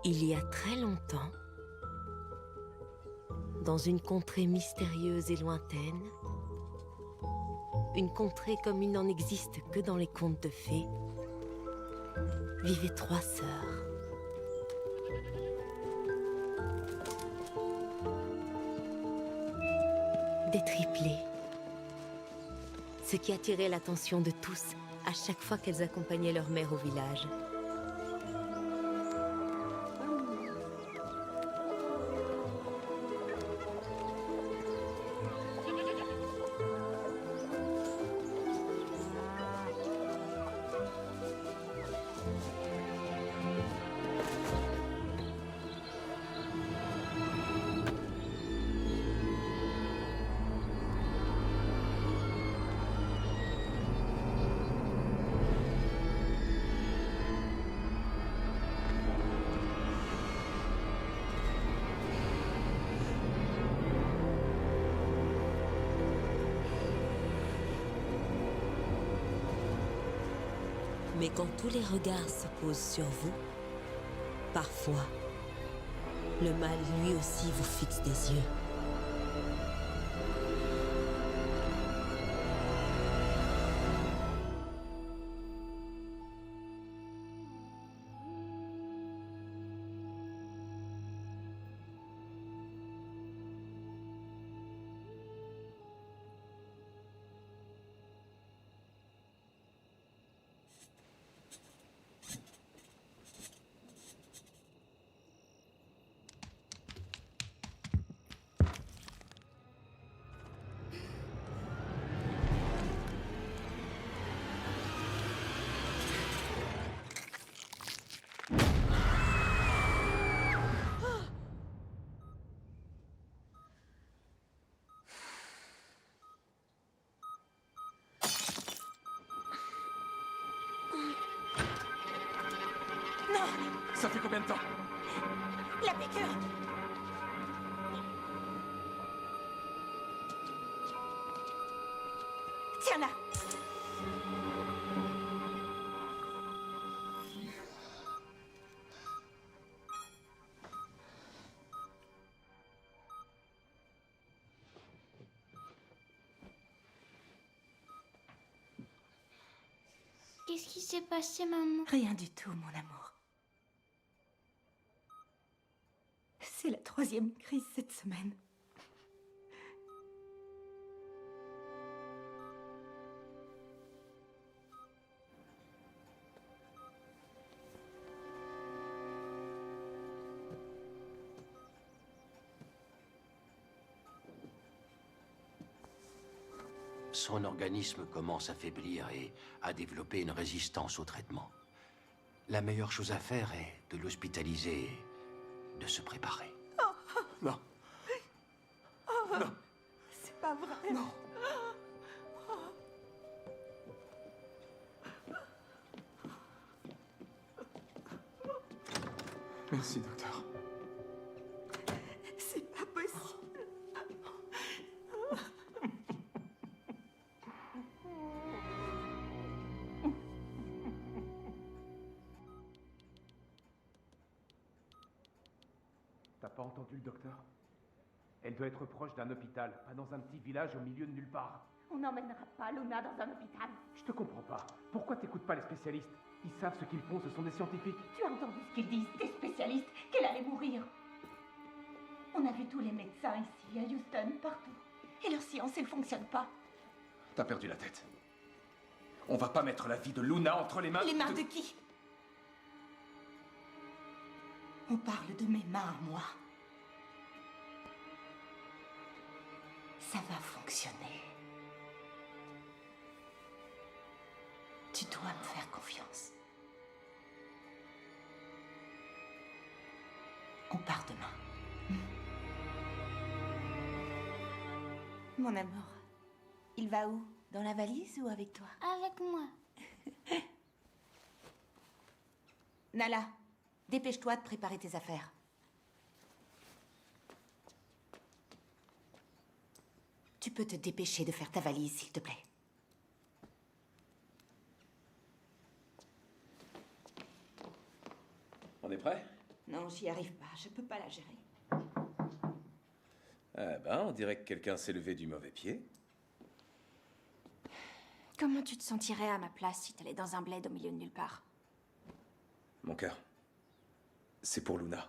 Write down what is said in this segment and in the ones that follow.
Il y a très longtemps, dans une contrée mystérieuse et lointaine, une contrée comme il n'en existe que dans les contes de fées, vivaient 3 sœurs. Des triplés. Ce qui attirait l'attention de tous à chaque fois qu'elles accompagnaient leur mère au village. Mais quand tous les regards se posent sur vous, parfois, le mal lui aussi vous fixe des yeux. Ça fait combien de temps? La piqûre! Tiens-la! Qu'est-ce qui s'est passé, maman? Rien du tout, mon amour. C'est la 3e crise cette semaine. Son organisme commence à faiblir et à développer une résistance au traitement. La meilleure chose à faire est de l'hospitaliser et de se préparer. Non. Non. C'est pas vrai. Non. Merci, docteur. C'est pas possible. T'as pas entendu le docteur? Elle doit être proche d'un hôpital, pas dans un petit village au milieu de nulle part. On n'emmènera pas Luna dans un hôpital. Je te comprends pas. Pourquoi t'écoutes pas les spécialistes? Ils savent ce qu'ils font, ce sont des scientifiques. Tu as entendu ce qu'ils disent, des spécialistes, qu'elle allait mourir. On a vu tous les médecins ici, à Houston, partout. Et leur science, elle fonctionne pas. T'as perdu la tête. On va pas mettre la vie de Luna entre les mains... Les mains de qui? On parle de mes mains à moi. Ça va fonctionner. Tu dois me faire confiance. On part demain. Mon amour, il va où? Dans la valise ou avec toi? Avec moi. Nala, dépêche-toi de préparer tes affaires. Tu peux te dépêcher de faire ta valise, s'il te plaît. On est prêt? Non, j'y arrive pas. Je peux pas la gérer. Ah ben, on dirait que quelqu'un s'est levé du mauvais pied. Comment tu te sentirais à ma place si t'allais dans un bled au milieu de nulle part? Mon cœur, c'est pour Luna.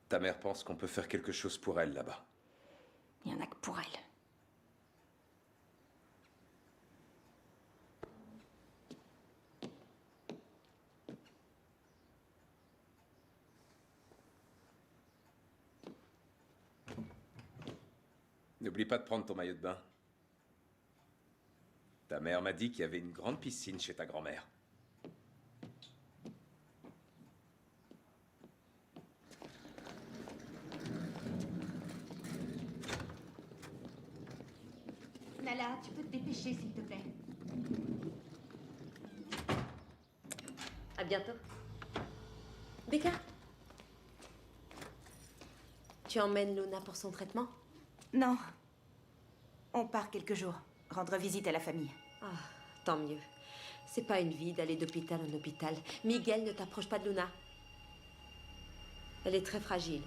Ta mère pense qu'on peut faire quelque chose pour elle là-bas. Il y en a que pour elle. N'oublie pas de prendre ton maillot de bain. Ta mère m'a dit qu'il y avait une grande piscine chez ta grand-mère. Nala, tu peux te dépêcher, s'il te plaît. À bientôt. Becca, tu emmènes Luna pour son traitement? Non. On part quelques jours. Rendre visite à la famille. Ah, tant mieux. C'est pas une vie d'aller d'hôpital en hôpital. Miguel, ne t'approche pas de Luna. Elle est très fragile.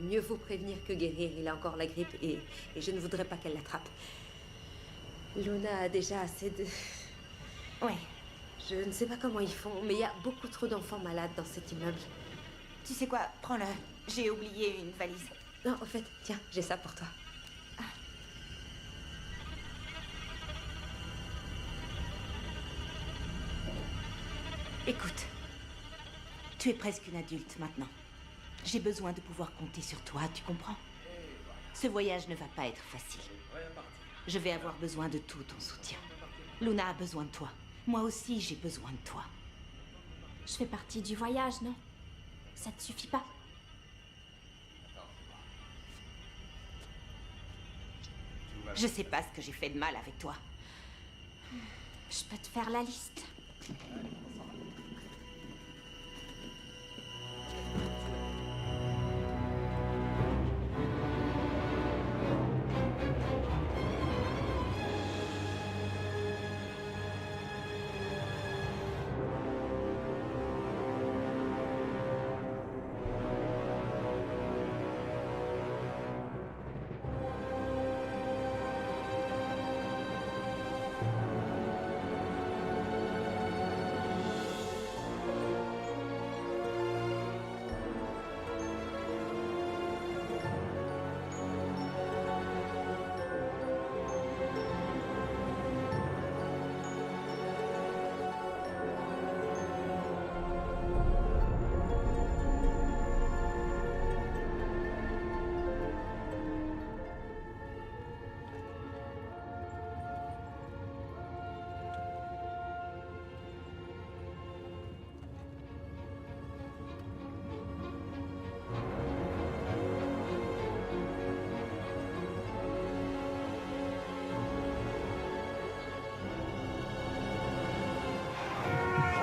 Mieux vaut prévenir que guérir. Il a encore la grippe et je ne voudrais pas qu'elle l'attrape. Luna a déjà assez de... Ouais. Je ne sais pas comment ils font, mais il y a beaucoup trop d'enfants malades dans cet immeuble. Tu sais quoi? Prends-le. J'ai oublié une valise. Non, en fait, tiens, j'ai ça pour toi. Écoute, tu es presque une adulte maintenant. J'ai besoin de pouvoir compter sur toi, tu comprends? Ce voyage ne va pas être facile. Je vais avoir besoin de tout ton soutien. Luna a besoin de toi. Moi aussi, j'ai besoin de toi. Je fais partie du voyage, non? Ça te suffit pas? Je sais pas ce que j'ai fait de mal avec toi. Je peux te faire la liste.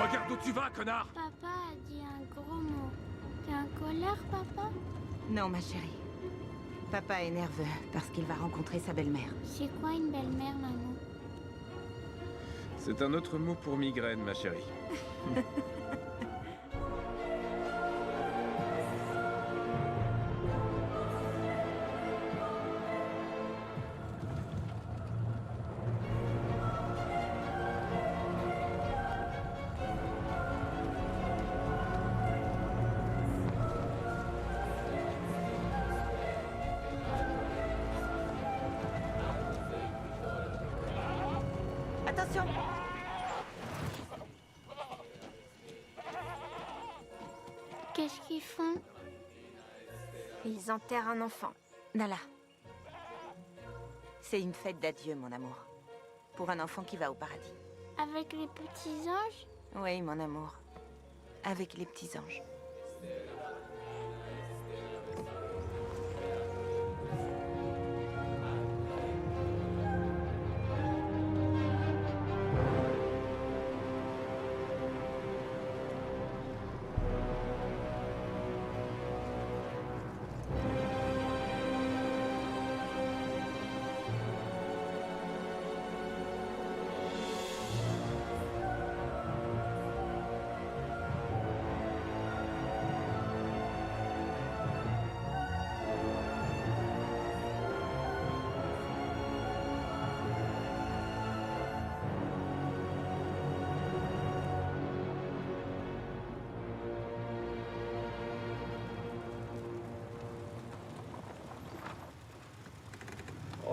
Regarde où tu vas, connard! Papa a dit un gros mot. T'es en colère, papa? Non, ma chérie. Papa est nerveux parce qu'il va rencontrer sa belle-mère. C'est quoi une belle-mère, maman? C'est un autre mot pour migraine, ma chérie. Attention! Qu'est-ce qu'ils font? Ils enterrent un enfant. Nala. C'est une fête d'adieu, mon amour. Pour un enfant qui va au paradis. Avec les petits anges? Oui, mon amour. Avec les petits anges.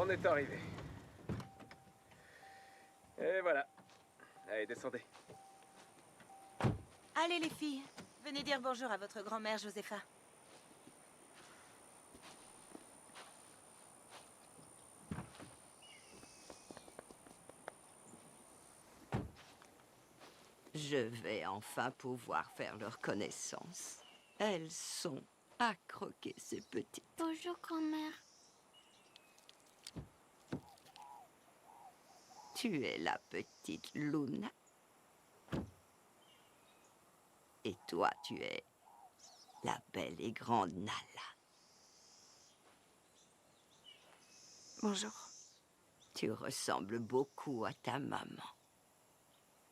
On est arrivé. Et voilà. Allez, descendez. Allez les filles, venez dire bonjour à votre grand-mère Josepha. Je vais enfin pouvoir faire leur connaissance. Elles sont à croquer, ces petites. Bonjour, grand-mère. Tu es la petite Luna. Et toi, tu es la belle et grande Nala. Bonjour. Tu ressembles beaucoup à ta maman.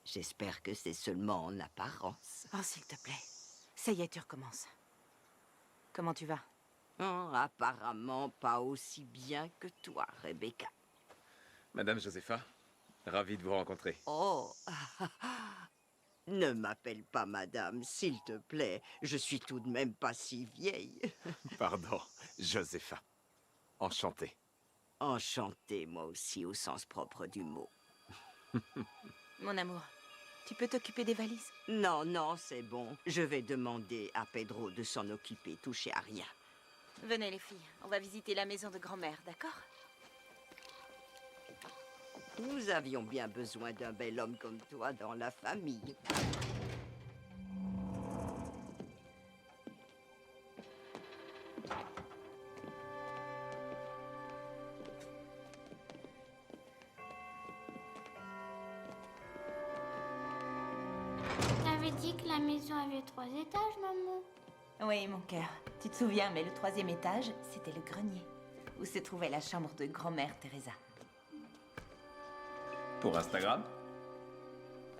J'espère que c'est seulement en apparence. Oh, s'il te plaît. Ça y est, tu recommences. Comment tu vas? Oh, apparemment pas aussi bien que toi, Rebecca. Madame Josepha, ravi de vous rencontrer. Oh, ne m'appelle pas madame, s'il te plaît. Je suis tout de même pas si vieille. Pardon, Josepha. Enchanté. Enchantée, moi aussi, au sens propre du mot. Mon amour, tu peux t'occuper des valises? Non, non, c'est bon. Je vais demander à Pedro de s'en occuper, toucher à rien. Venez les filles, on va visiter la maison de grand-mère, d'accord? Nous avions bien besoin d'un bel homme comme toi dans la famille. T'avais dit que la maison avait 3 étages, maman. Oui, mon cœur. Tu te souviens, mais le 3e étage, c'était le grenier, où se trouvait la chambre de grand-mère Teresa. Pour Instagram?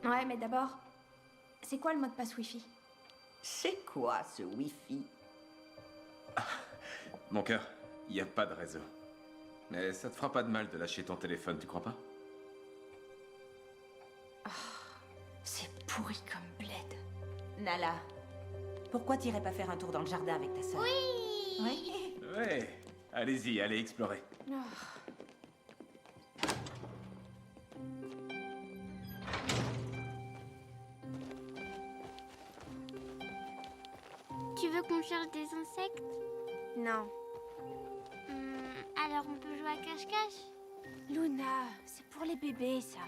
Ouais, mais d'abord, c'est quoi le mot de passe Wi-Fi? C'est quoi ce Wi-Fi? Mon cœur, il n'y a pas de réseau. Mais ça te fera pas de mal de lâcher ton téléphone, tu crois pas? C'est pourri comme bled. Nala, pourquoi t'irais pas faire un tour dans le jardin avec ta sœur? Oui. Oui. Ouais, allez-y, allez explorer. Tu veux qu'on cherche des insectes? Non. Alors on peut jouer à cache-cache? Luna, c'est pour les bébés, ça.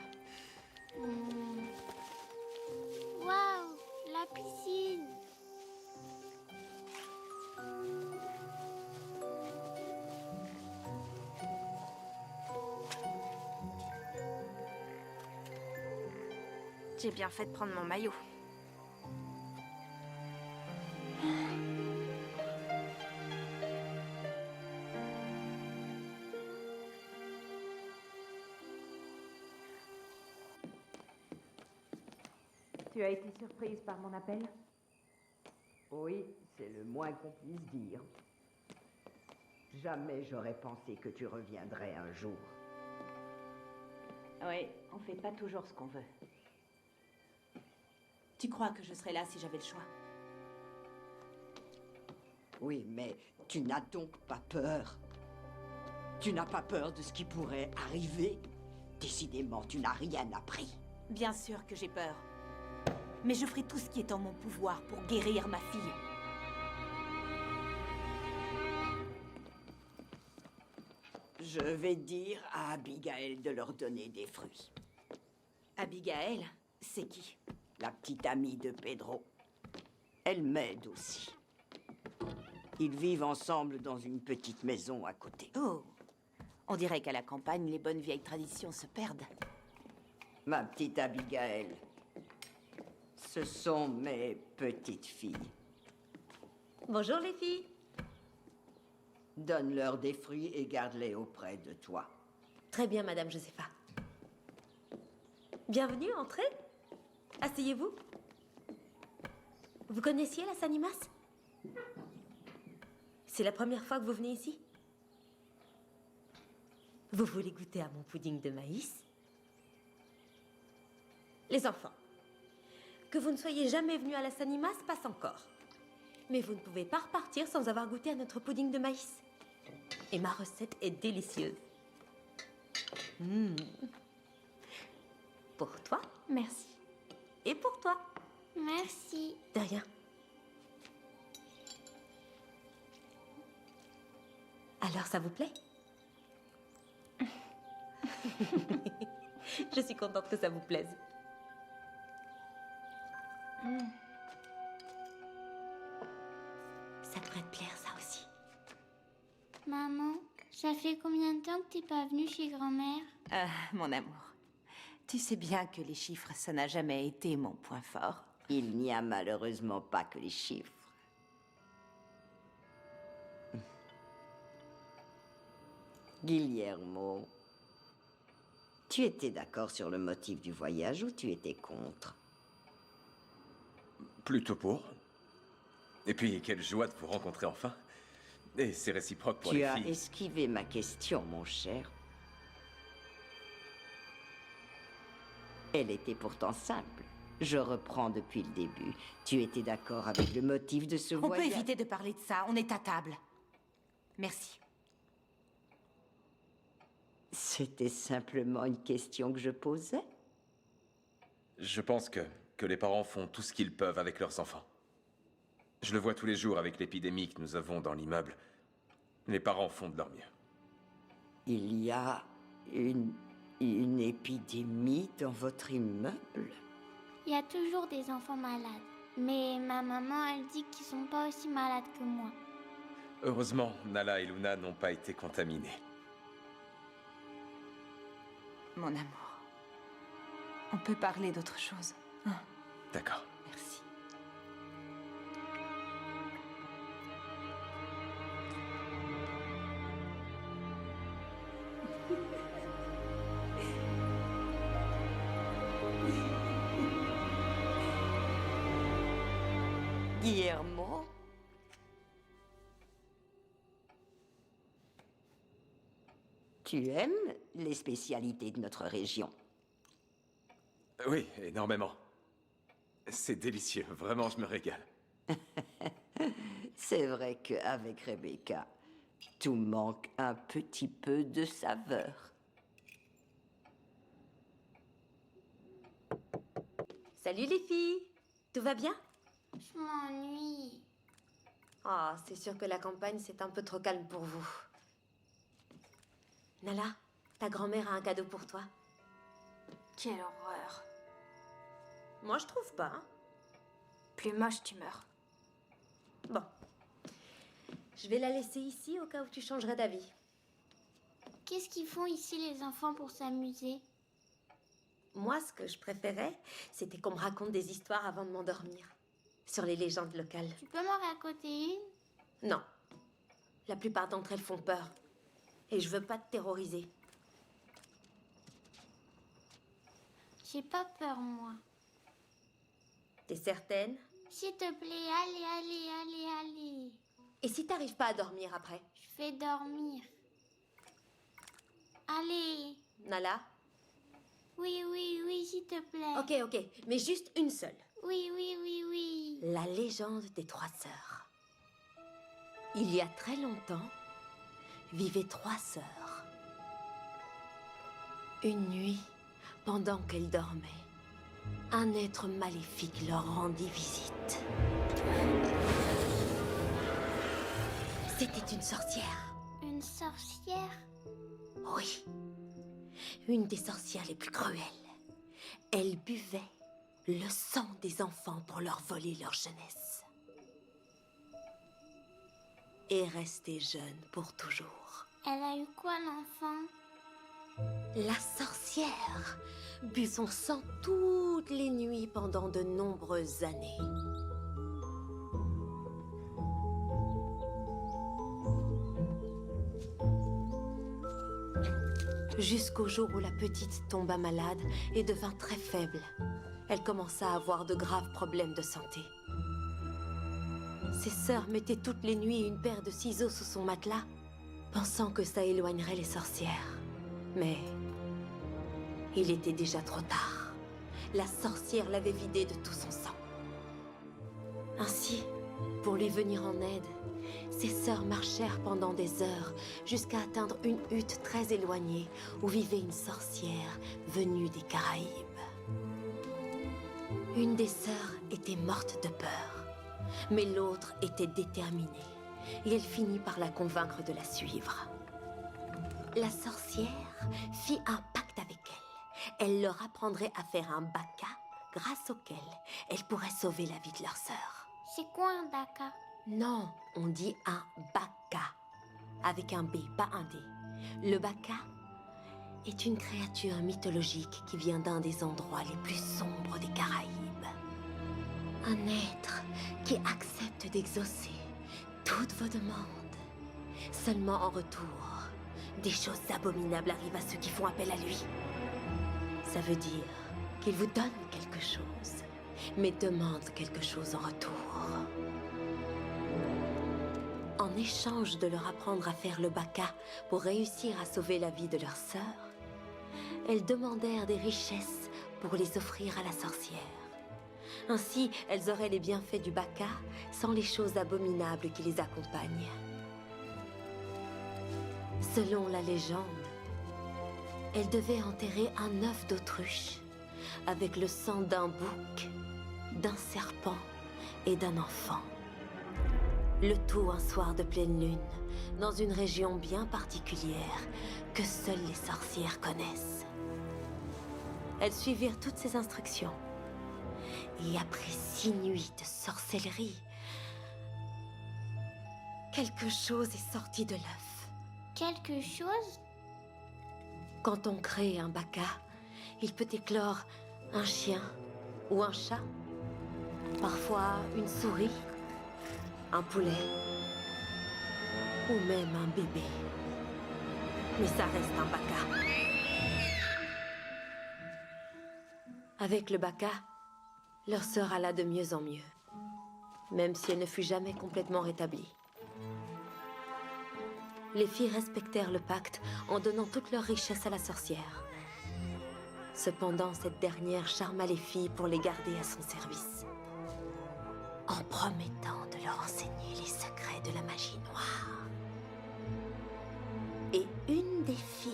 Waouh, la piscine. J'ai bien fait de prendre mon maillot. Tu as été surprise par mon appel? Oui, c'est le moins qu'on puisse dire. Jamais j'aurais pensé que tu reviendrais un jour. Oui, on fait pas toujours ce qu'on veut. Tu crois que je serais là si j'avais le choix? Oui, mais tu n'as donc pas peur? Tu n'as pas peur de ce qui pourrait arriver? Décidément, tu n'as rien appris. Bien sûr que j'ai peur. Mais je ferai tout ce qui est en mon pouvoir pour guérir ma fille. Je vais dire à Abigail de leur donner des fruits. Abigail, c'est qui? La petite amie de Pedro. Elle m'aide aussi. Ils vivent ensemble dans une petite maison à côté. Oh, on dirait qu'à la campagne, les bonnes vieilles traditions se perdent. Ma petite Abigail. Ce sont mes petites filles. Bonjour les filles. Donne-leur des fruits et garde-les auprès de toi. Très bien, Madame Josepha. Bienvenue, entrez. Asseyez-vous. Vous connaissiez la Sanimas? C'est la première fois que vous venez ici? Vous voulez goûter à mon pudding de maïs? Les enfants, que vous ne soyez jamais venus à la Sanimas passe encore. Mais vous ne pouvez pas repartir sans avoir goûté à notre pudding de maïs. Et ma recette est délicieuse. Pour toi Merci. et pour toi. Merci. De rien. Alors, ça vous plaît? Je suis contente que ça vous plaise. Ça devrait te plaire, ça aussi. Maman, ça fait combien de temps que t'es pas venue chez grand-mère? Ah, mon amour, tu sais bien que les chiffres, ça n'a jamais été mon point fort. Il n'y a malheureusement pas que les chiffres. Guillermo, tu étais d'accord sur le motif du voyage ou tu étais contre? Plutôt pour. Et puis, quelle joie de vous rencontrer enfin. Et c'est réciproque pour Tu les as filles. esquivé ma question, mon cher. Elle était pourtant simple. Je reprends depuis le début. Tu étais d'accord avec le motif de ce On peut voyage? éviter de parler de ça, on est à table. Merci. C'était simplement une question que je posais. Je pense que les parents font tout ce qu'ils peuvent avec leurs enfants. Je le vois tous les jours avec l'épidémie que nous avons dans l'immeuble. Les parents font de leur mieux. Il y a une épidémie dans votre immeuble? Il y a toujours des enfants malades. Mais ma maman, elle dit qu'ils sont pas aussi malades que moi. Heureusement, Nala et Luna n'ont pas été contaminés. Mon amour, on peut parler d'autre chose. Hein? D'accord. Merci. Guillermo? Tu aimes les spécialités de notre région? Oui, énormément. C'est délicieux, vraiment, je me régale. C'est vrai qu'avec Rebecca, tout manque un petit peu de saveur. Salut les filles. Tout va bien? Je m'ennuie. Ah, c'est sûr que la campagne, c'est un peu trop calme pour vous. Nala, ta grand-mère a un cadeau pour toi. Quelle horreur. Moi, je trouve pas, hein. Plus moche, tu meurs. Bon. Je vais la laisser ici au cas où tu changerais d'avis. Qu'est-ce qu'ils font ici les enfants pour s'amuser? Moi, ce que je préférais, c'était qu'on me raconte des histoires avant de m'endormir. Sur les légendes locales. Tu peux m'en raconter une? Non. La plupart d'entre elles font peur. Et je veux pas te terroriser. J'ai pas peur, moi. T'es certaine? S'il te plaît, allez. Et si t'arrives pas à dormir après? Je vais dormir. Allez. Nala? Oui, s'il te plaît. Ok. Mais juste une seule. Oui. La légende des trois sœurs. Il y a très longtemps, vivaient trois sœurs. Une nuit, pendant qu'elles dormaient, un être maléfique leur rendit visite. C'était une sorcière. Une sorcière? Oui. Une des sorcières les plus cruelles. Elle buvait le sang des enfants pour leur voler leur jeunesse. Et rester jeune pour toujours. Elle a eu quoi, l'enfant? La sorcière but son sang toutes les nuits pendant de nombreuses années. Jusqu'au jour où la petite tomba malade et devint très faible. Elle commença à avoir de graves problèmes de santé. Ses sœurs mettaient toutes les nuits une paire de ciseaux sous son matelas, pensant que ça éloignerait les sorcières. Mais il était déjà trop tard. La sorcière l'avait vidé de tout son sang. Ainsi, pour lui venir en aide, Ses sœurs marchèrent pendant des heures jusqu'à atteindre une hutte très éloignée où vivait une sorcière venue des Caraïbes. Une des sœurs était morte de peur, mais l'autre était déterminée et elle finit par la convaincre de la suivre. La sorcière fit un pacte avec elle. Elle leur apprendrait à faire un baka grâce auquel elle pourrait sauver la vie de leur sœur. C'est quoi un daka? Non, on dit un baka, avec un B, pas un D. Le baka est une créature mythologique qui vient d'un des endroits les plus sombres des Caraïbes. Un être qui accepte d'exaucer toutes vos demandes. Seulement en retour, des choses abominables arrivent à ceux qui font appel à lui. Ça veut dire qu'il vous donne quelque chose, mais demande quelque chose en retour. En échange de leur apprendre à faire le baka pour réussir à sauver la vie de leur sœur, elles demandèrent des richesses pour les offrir à la sorcière. Ainsi, elles auraient les bienfaits du baka sans les choses abominables qui les accompagnent. Selon la légende, elles devaient enterrer un œuf d'autruche avec le sang d'un bouc, d'un serpent et d'un enfant. Le tout un soir de pleine lune, dans une région bien particulière que seules les sorcières connaissent. Elles suivirent toutes ces instructions. Et après 6 nuits de sorcellerie, quelque chose est sorti de l'œuf. Quelque chose? Quand on crée un baka, il peut éclore un chien ou un chat, parfois une souris, un poulet ou même un bébé. Mais ça reste un baka. Avec le baka, leur sœur alla de mieux en mieux, même si elle ne fut jamais complètement rétablie. Les filles respectèrent le pacte en donnant toute leur richesse à la sorcière. Cependant, cette dernière charma les filles pour les garder à son service, en promettant de leur enseigner les secrets de la magie noire. Et une des filles,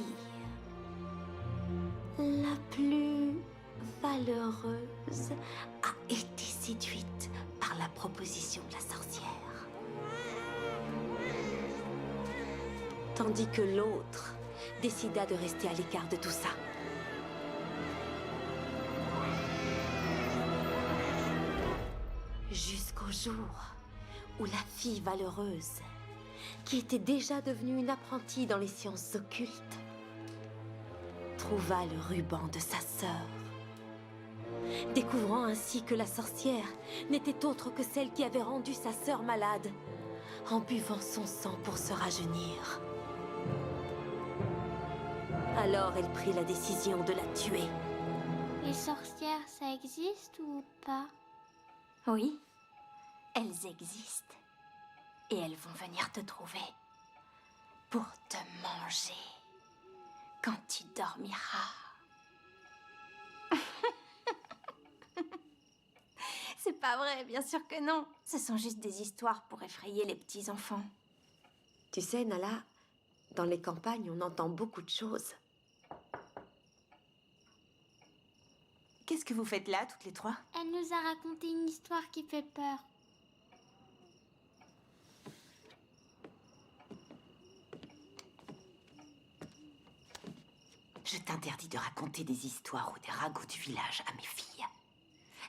la plus valeureuse, a été séduite par la proposition de la sorcière. Tandis que l'autre décida de rester à l'écart de tout ça. Jusqu'au jour où la fille valeureuse, qui était déjà devenue une apprentie dans les sciences occultes, trouva le ruban de sa sœur, découvrant ainsi que la sorcière n'était autre que celle qui avait rendu sa sœur malade en buvant son sang pour se rajeunir. Alors elle prit la décision de la tuer. Les sorcières, ça existe ou pas? Oui, elles existent. Et elles vont venir te trouver pour te manger quand tu dormiras. C'est pas vrai, bien sûr que non. Ce sont juste des histoires pour effrayer les petits enfants. Tu sais, Nala, dans les campagnes, on entend beaucoup de choses. Qu'est-ce que vous faites là, toutes les trois? Elle nous a raconté une histoire qui fait peur. Je t'interdis de raconter des histoires ou des ragots du village à mes filles.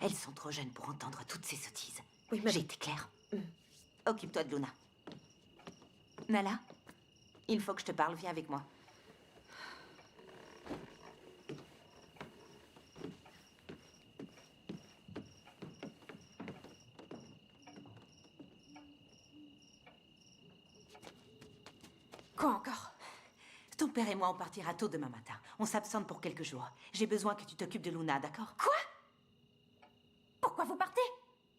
Elles sont trop jeunes pour entendre toutes ces sottises. Oui, mais... J'ai été claire. Occupe-toi de Luna. Nala, il faut que je te parle. Viens avec moi. Quoi encore? Ton père et moi, on partira tôt demain matin. On s'absente pour quelques jours. J'ai besoin que tu t'occupes de Luna, d'accord? Quoi? Pourquoi vous partez?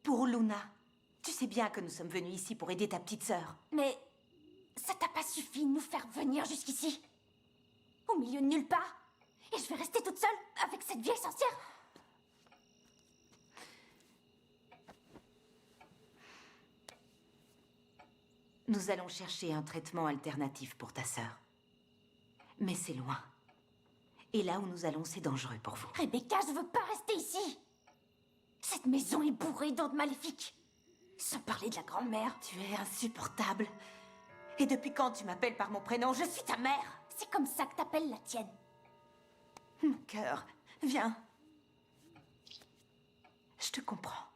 Pour Luna. Tu sais bien que nous sommes venus ici pour aider ta petite sœur. Mais ça t'a pas suffi de nous faire venir jusqu'ici? Au milieu de nulle part? Et je vais rester toute seule avec cette vieille sorcière? Nous allons chercher un traitement alternatif pour ta sœur. Mais c'est loin. Et là où nous allons, c'est dangereux pour vous. Rebecca, je veux pas rester ici. Cette maison est bourrée d'ondes maléfiques. Sans parler de la grand-mère. Tu es insupportable. Et depuis quand tu m'appelles par mon prénom? Je suis ta mère. C'est comme ça que t'appelles la tienne. Mon cœur, viens. Je te comprends.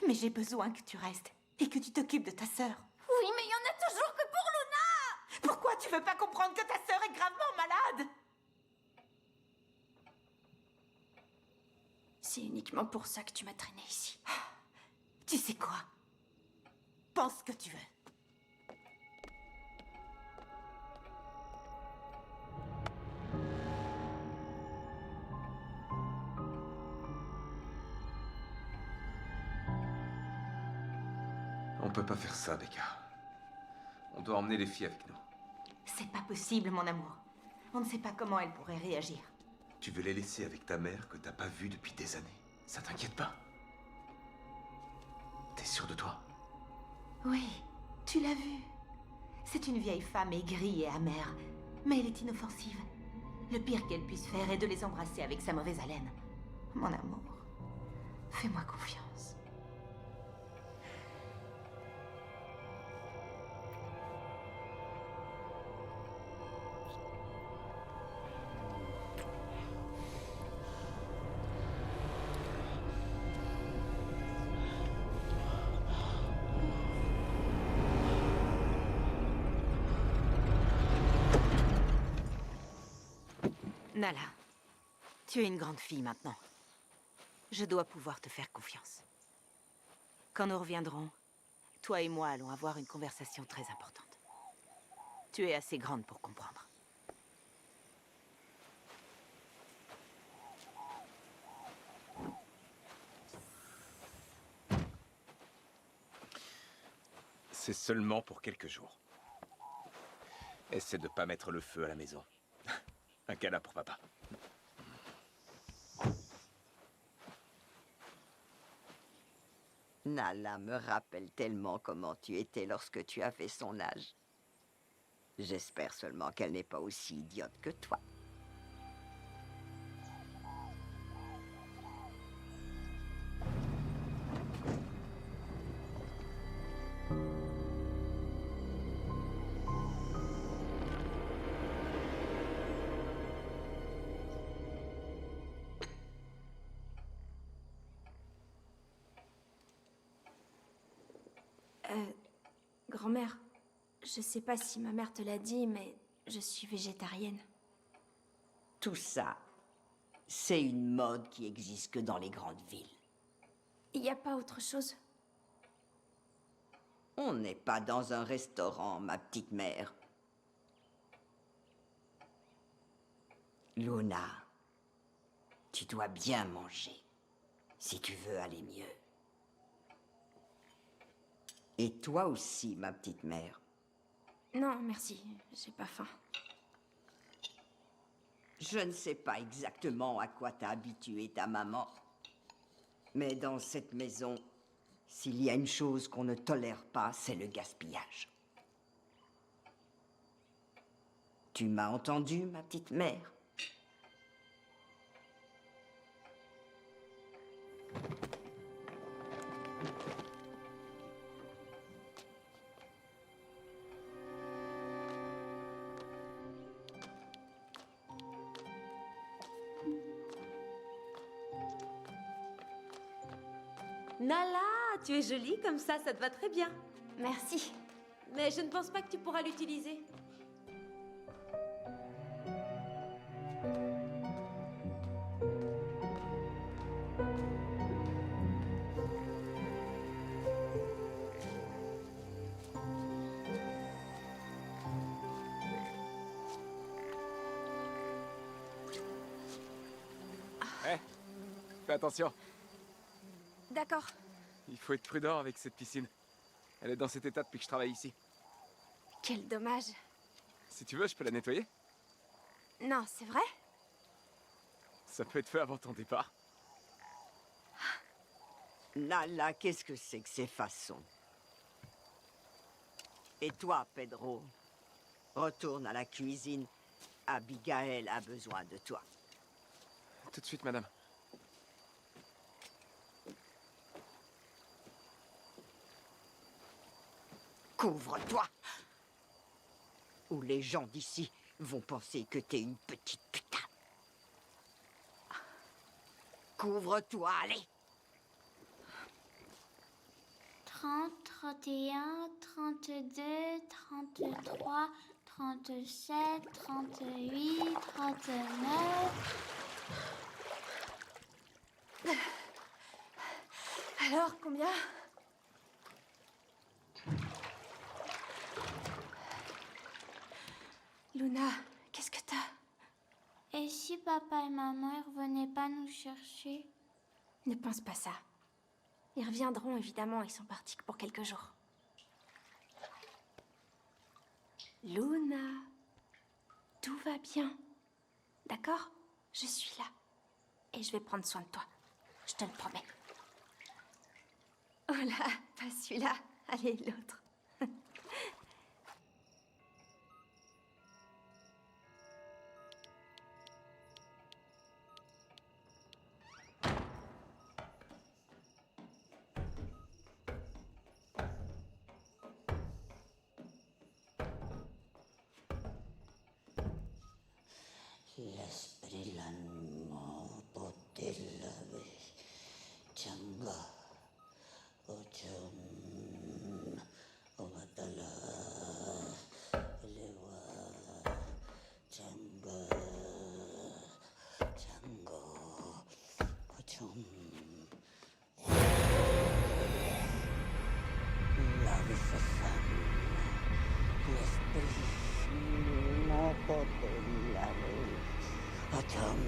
Mais j'ai besoin que tu restes et que tu t'occupes de ta sœur. Oui, mais il y en a toujours que pour Luna. Pourquoi tu veux pas comprendre que ta sœur est gravement malade? C'est uniquement pour ça que tu m'as traîné ici. Tu sais quoi? Pense ce que tu veux. On peut pas faire ça, Becca. On doit emmener les filles avec nous. C'est pas possible, mon amour. On ne sait pas comment elle pourrait réagir. Tu veux les laisser avec ta mère que t'as pas vue depuis des années. Ça t'inquiète pas? T'es sûr de toi? Oui, tu l'as vue. C'est une vieille femme aigrie et amère, mais elle est inoffensive. Le pire qu'elle puisse faire est de les embrasser avec sa mauvaise haleine. Mon amour, fais-moi confiance. Nala, tu es une grande fille maintenant. Je dois pouvoir te faire confiance. Quand nous reviendrons, toi et moi allons avoir une conversation très importante. Tu es assez grande pour comprendre. C'est seulement pour quelques jours. Essaie de pas mettre le feu à la maison. Un câlin pour papa. Nala me rappelle tellement comment tu étais lorsque tu avais son âge. J'espère seulement qu'elle n'est pas aussi idiote que toi. Grand-mère, je sais pas si ma mère te l'a dit, mais je suis végétarienne. Tout ça, c'est une mode qui existe que dans les grandes villes. Il n'y a pas autre chose? On n'est pas dans un restaurant, ma petite mère. Luna, tu dois bien manger si tu veux aller mieux. Et toi aussi, ma petite mère. Non, merci, j'ai pas faim. Je ne sais pas exactement à quoi t'a habitué ta maman, mais dans cette maison, s'il y a une chose qu'on ne tolère pas, c'est le gaspillage. Tu m'as entendu, ma petite mère? Nala, tu es jolie comme ça te va très bien. Merci. Mais je ne pense pas que tu pourras l'utiliser. Fais attention. D'accord. Il faut être prudent avec cette piscine. Elle est dans cet état depuis que je travaille ici. Quel dommage. Si tu veux, je peux la nettoyer. Non, c'est vrai? Ça peut être fait avant ton départ. Nala, qu'est-ce que c'est que ces façons? Et toi, Pedro, retourne à la cuisine. Abigail a besoin de toi. Tout de suite, madame. Couvre-toi! Ou les gens d'ici vont penser que t'es une petite putain. Couvre-toi, allez! 30, 31, 32, 33, 37, 38, 39... Alors, combien? Luna, qu'est-ce que t'as? Et si papa et maman ils revenaient pas nous chercher? Ne pense pas ça. Ils reviendront, évidemment, ils sont partis que pour quelques jours. Luna, tout va bien. D'accord? Je suis là. Et je vais prendre soin de toi. Je te le promets. Oh là, pas celui-là. Allez, l'autre. L'esprit l'animo potella changa ochum omatala lewa changa chango ochum la visasan l'esprit no potella ochum.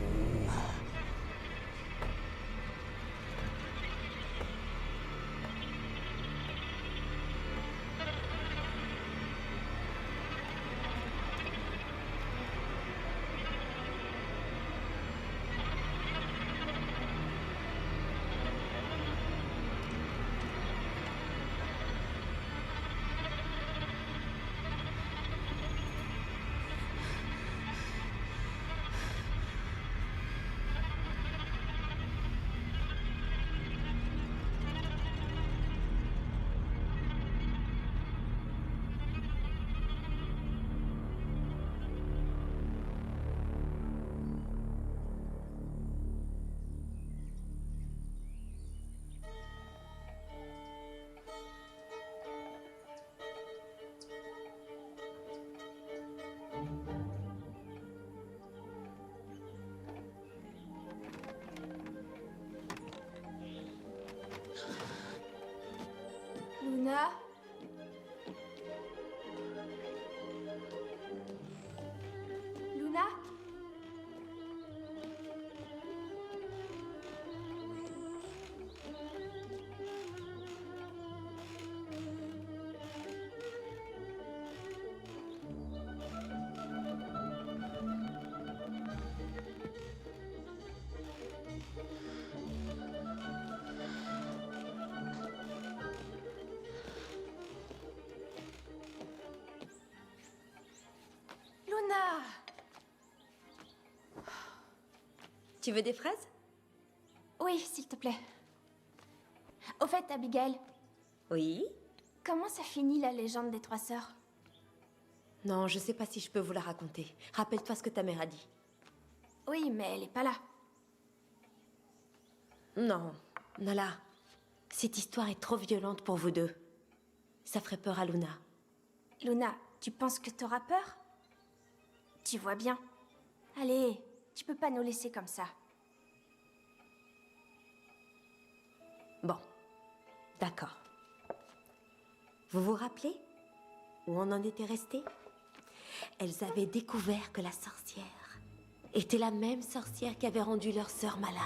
Luna? Luna? Luna! Tu veux des fraises? Oui, s'il te plaît. Au fait, Abigail, Oui? comment ça finit la légende des 3 sœurs? Non, je sais pas si je peux vous la raconter. Rappelle-toi ce que ta mère a dit. Oui, mais elle est pas là. Non, Nala. Cette histoire est trop violente pour vous deux. Ça ferait peur à Luna. Luna, tu penses que t'auras peur? Tu vois bien. Allez, tu peux pas nous laisser comme ça. Bon, d'accord. Vous vous rappelez où on en était resté? Elles avaient découvert que la sorcière était la même sorcière qui avait rendu leur sœur malade.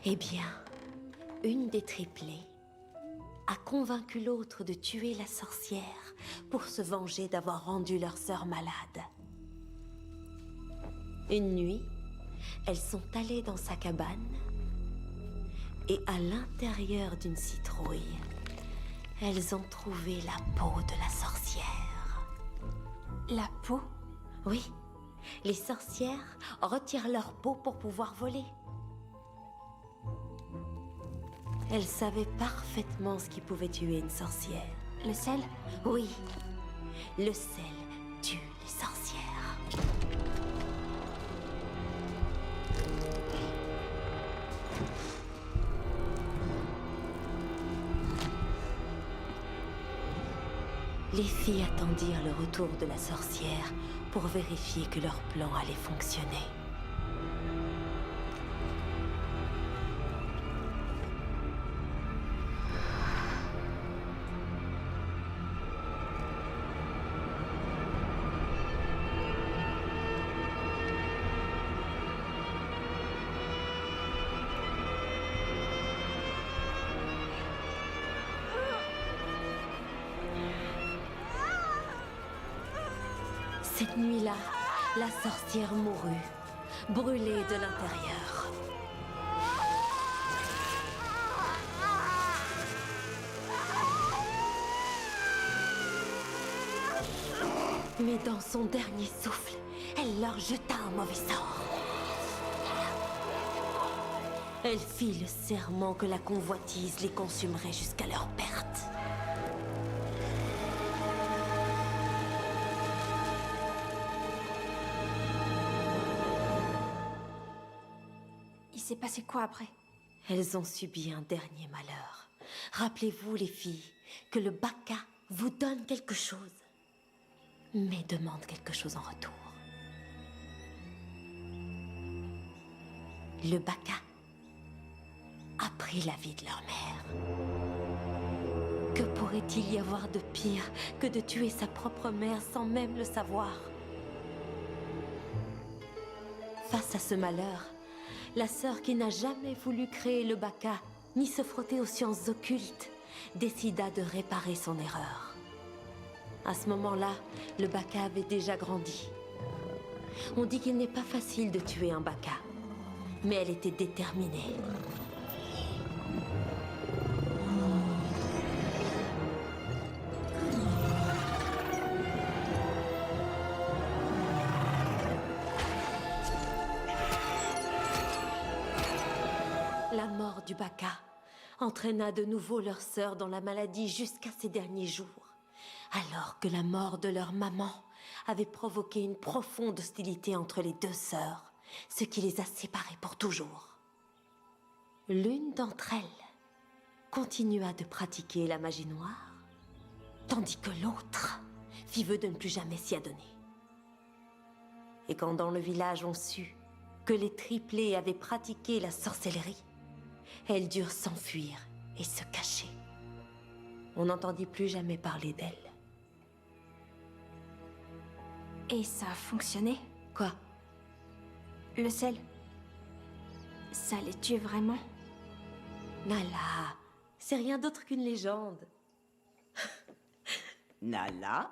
Eh bien, une des triplées a convaincu l'autre de tuer la sorcière pour se venger d'avoir rendu leur sœur malade. Une nuit, elles sont allées dans sa cabane et à l'intérieur d'une citrouille, Elles ont trouvé la peau de la sorcière. La peau? Oui, les sorcières retirent leur peau pour pouvoir voler. Elles savaient parfaitement ce qui pouvait tuer une sorcière. Le sel? Oui, le sel tue les sorcières. Les filles attendirent le retour de la sorcière pour vérifier que leur plan allait fonctionner. Cette nuit-là, la sorcière mourut, brûlée de l'intérieur. Mais dans son dernier souffle, elle leur jeta un mauvais sort. Elle fit le serment que la convoitise les consumerait jusqu'à leur perte. Il s'est passé quoi après? Elles ont subi un dernier malheur. Rappelez-vous, les filles, que le Baka vous donne quelque chose, mais demande quelque chose en retour. Le Baka a pris la vie de leur mère. Que pourrait-il y avoir de pire que de tuer sa propre mère sans même le savoir? Face à ce malheur, la sœur qui n'a jamais voulu créer le Baka, ni se frotter aux sciences occultes, décida de réparer son erreur. À ce moment-là, le Baka avait déjà grandi. On dit qu'il n'est pas facile de tuer un Baka, mais elle était déterminée. La mort du Baka entraîna de nouveau leur sœur dans la maladie jusqu'à ses derniers jours, alors que la mort de leur maman avait provoqué une profonde hostilité entre les deux sœurs, ce qui les a séparées pour toujours. L'une d'entre elles continua de pratiquer la magie noire, tandis que l'autre fit vœu de ne plus jamais s'y adonner. Et quand dans le village on sut que les triplés avaient pratiqué la sorcellerie, elles durent s'enfuir et se cacher. On n'entendit plus jamais parler d'elles. Et ça a fonctionné? Quoi? Le sel? Ça les tue vraiment? Nala, c'est rien d'autre qu'une légende. Nala,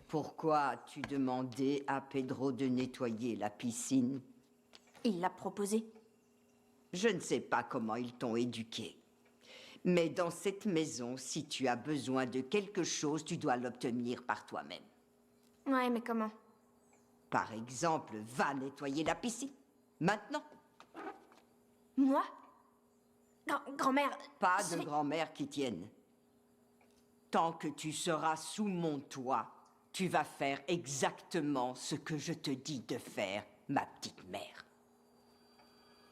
pourquoi as-tu demandé à Pedro de nettoyer la piscine? Il l'a proposé. Je ne sais pas comment ils t'ont éduqué. Mais dans cette maison, si tu as besoin de quelque chose, tu dois l'obtenir par toi-même. Ouais, mais comment? Par exemple, va nettoyer la piscine. Maintenant. Moi? Grand-mère... Pas de grand-mère qui tienne. Tant que tu seras sous mon toit, tu vas faire exactement ce que je te dis de faire, ma petite mère.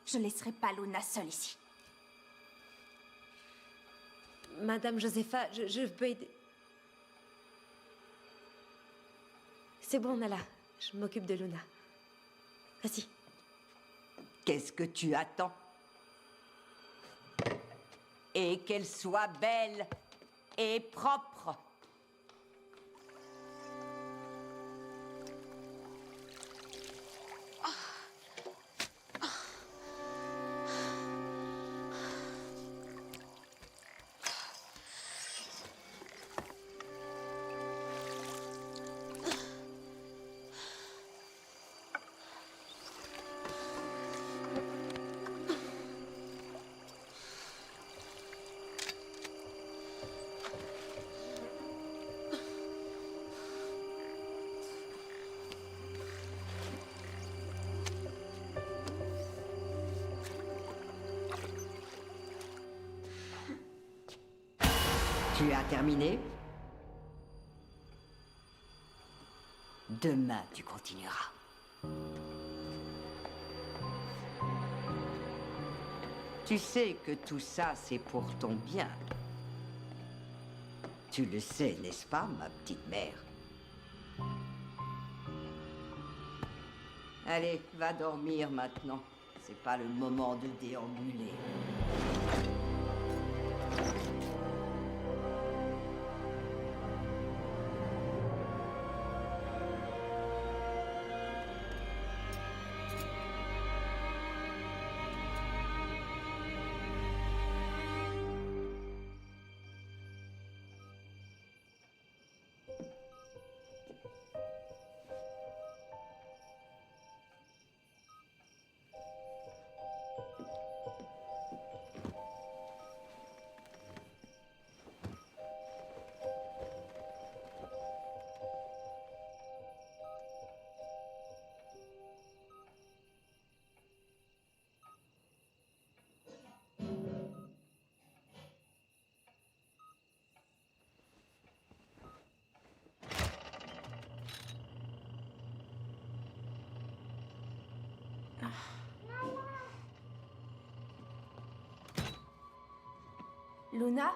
Je laisserai pas Luna seule ici. Madame Josepha, je peux aider. C'est bon, Nala. Je m'occupe de Luna. Vas-y. Qu'est-ce que tu attends? Et qu'elle soit belle et propre. Tu as terminé? Demain, tu continueras. Tu sais que tout ça, c'est pour ton bien. Tu le sais, n'est-ce pas, ma petite mère? Allez, va dormir maintenant. C'est pas le moment de déambuler. Luna?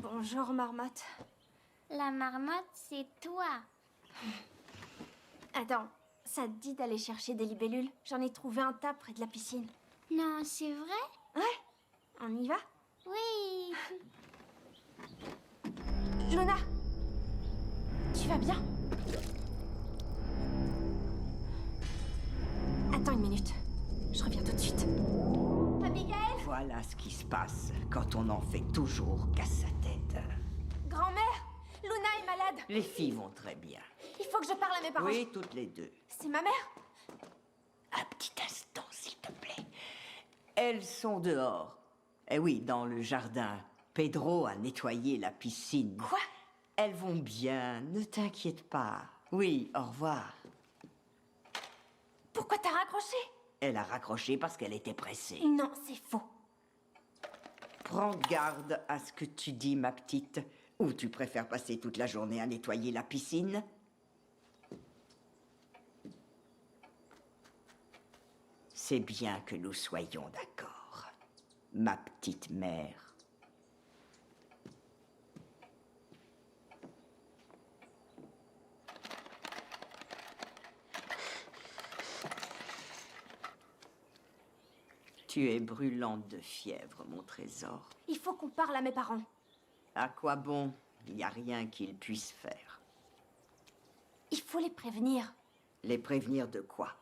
Bonjour, marmotte. La marmotte, c'est toi. Attends, ça te dit d'aller chercher des libellules? J'en ai trouvé un tas près de la piscine. Non, c'est vrai? Ouais, on y va? Oui. Luna! Tu vas bien? Attends une minute. Je reviens tout de suite. Abigail! Voilà ce qui se passe quand on en fait toujours qu'à sa tête. Grand-mère! Luna est malade! Les filles vont très bien. Il faut que je parle à mes parents. Oui, toutes les deux. C'est ma mère? Un petit instant, s'il te plaît. Elles sont dehors. Eh oui, dans le jardin. Pedro a nettoyé la piscine. Quoi? Elles vont bien, ne t'inquiète pas. Oui, au revoir. Pourquoi t'as raccroché? Elle a raccroché parce qu'elle était pressée. Non, c'est faux. Prends garde à ce que tu dis, ma petite. Ou tu préfères passer toute la journée à nettoyer la piscine? C'est bien que nous soyons d'accord, ma petite mère. Tu es brûlante de fièvre, mon trésor. Il faut qu'on parle à mes parents. À quoi bon? Il n'y a rien qu'ils puissent faire. Il faut les prévenir. Les prévenir de quoi?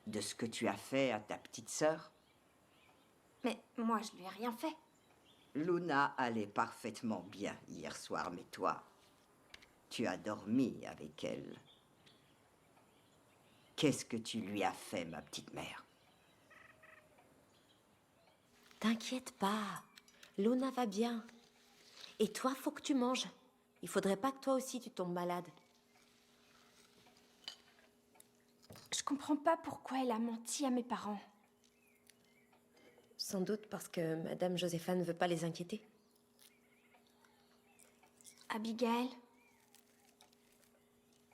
De ce que tu as fait à ta petite sœur? Mais moi, je lui ai rien fait. Luna allait parfaitement bien hier soir, mais toi, tu as dormi avec elle. Qu'est-ce que tu lui as fait, ma petite mère? T'inquiète pas. Luna va bien. Et toi, faut que tu manges. Il faudrait pas que toi aussi tu tombes malade. Je comprends pas pourquoi elle a menti à mes parents. Sans doute parce que Madame Josépha ne veut pas les inquiéter. Abigail,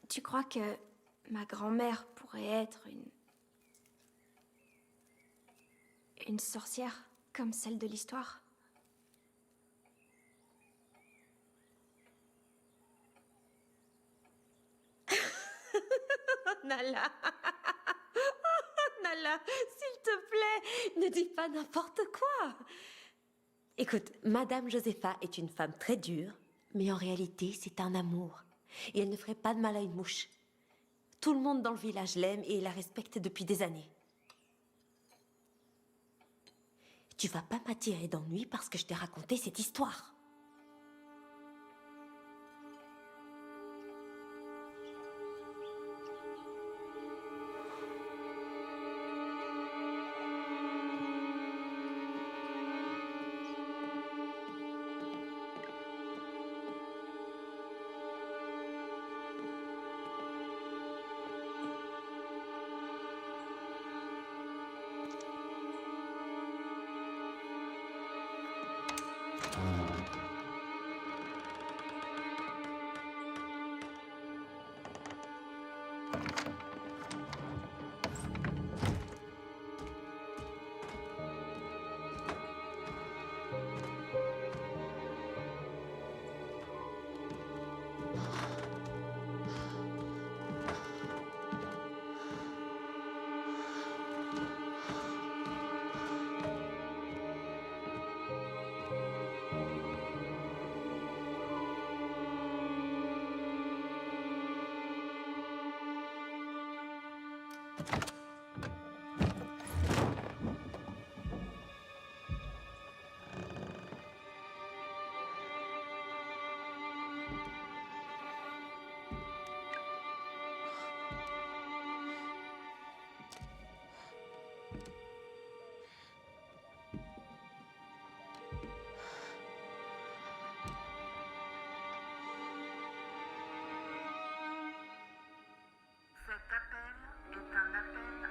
tu crois que ma grand-mère pourrait être une sorcière comme celle de l'histoire? Nala. Nala, s'il te plaît, ne dis pas n'importe quoi. Écoute, Madame Josépha est une femme très dure, mais en réalité, c'est un amour. Et elle ne ferait pas de mal à une mouche. Tout le monde dans le village l'aime et la respecte depuis des années. Tu vas pas m'attirer d'ennui parce que je t'ai raconté cette histoire. Cet appel est un appel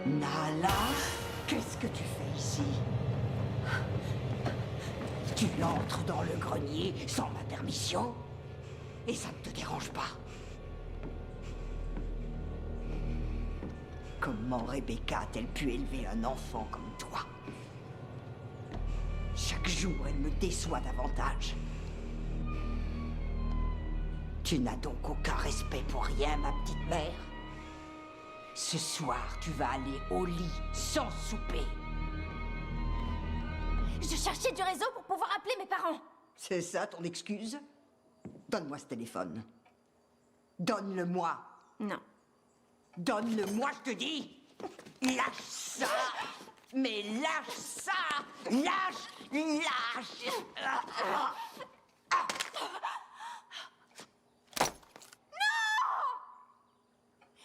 Nala, qu'est-ce que tu fais ici? Tu entres dans le grenier sans ma permission? Et ça ne te dérange pas? Comment Rebecca a-t-elle pu élever un enfant comme toi? Chaque jour, elle me déçoit davantage. Tu n'as donc aucun respect pour rien, ma petite mère? Ce soir, tu vas aller au lit sans souper. Je cherchais du réseau pour pouvoir appeler mes parents. C'est ça ton excuse? Donne-moi ce téléphone. Donne-le-moi. Non. Donne-le-moi, je te dis. Lâche ça. Mais lâche ça. Lâche.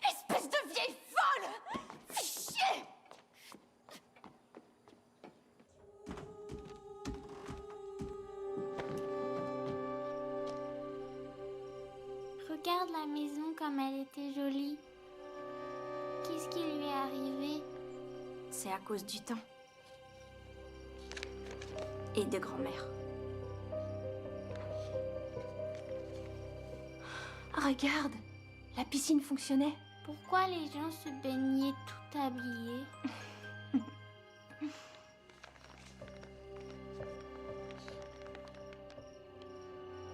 Espèce de vieille folle! Fais chier! Regarde la maison comme elle était jolie. Qu'est-ce qui lui est arrivé? C'est à cause du temps. Et de grand-mère. Regarde, la piscine fonctionnait. Pourquoi les gens se baignaient tout habillés?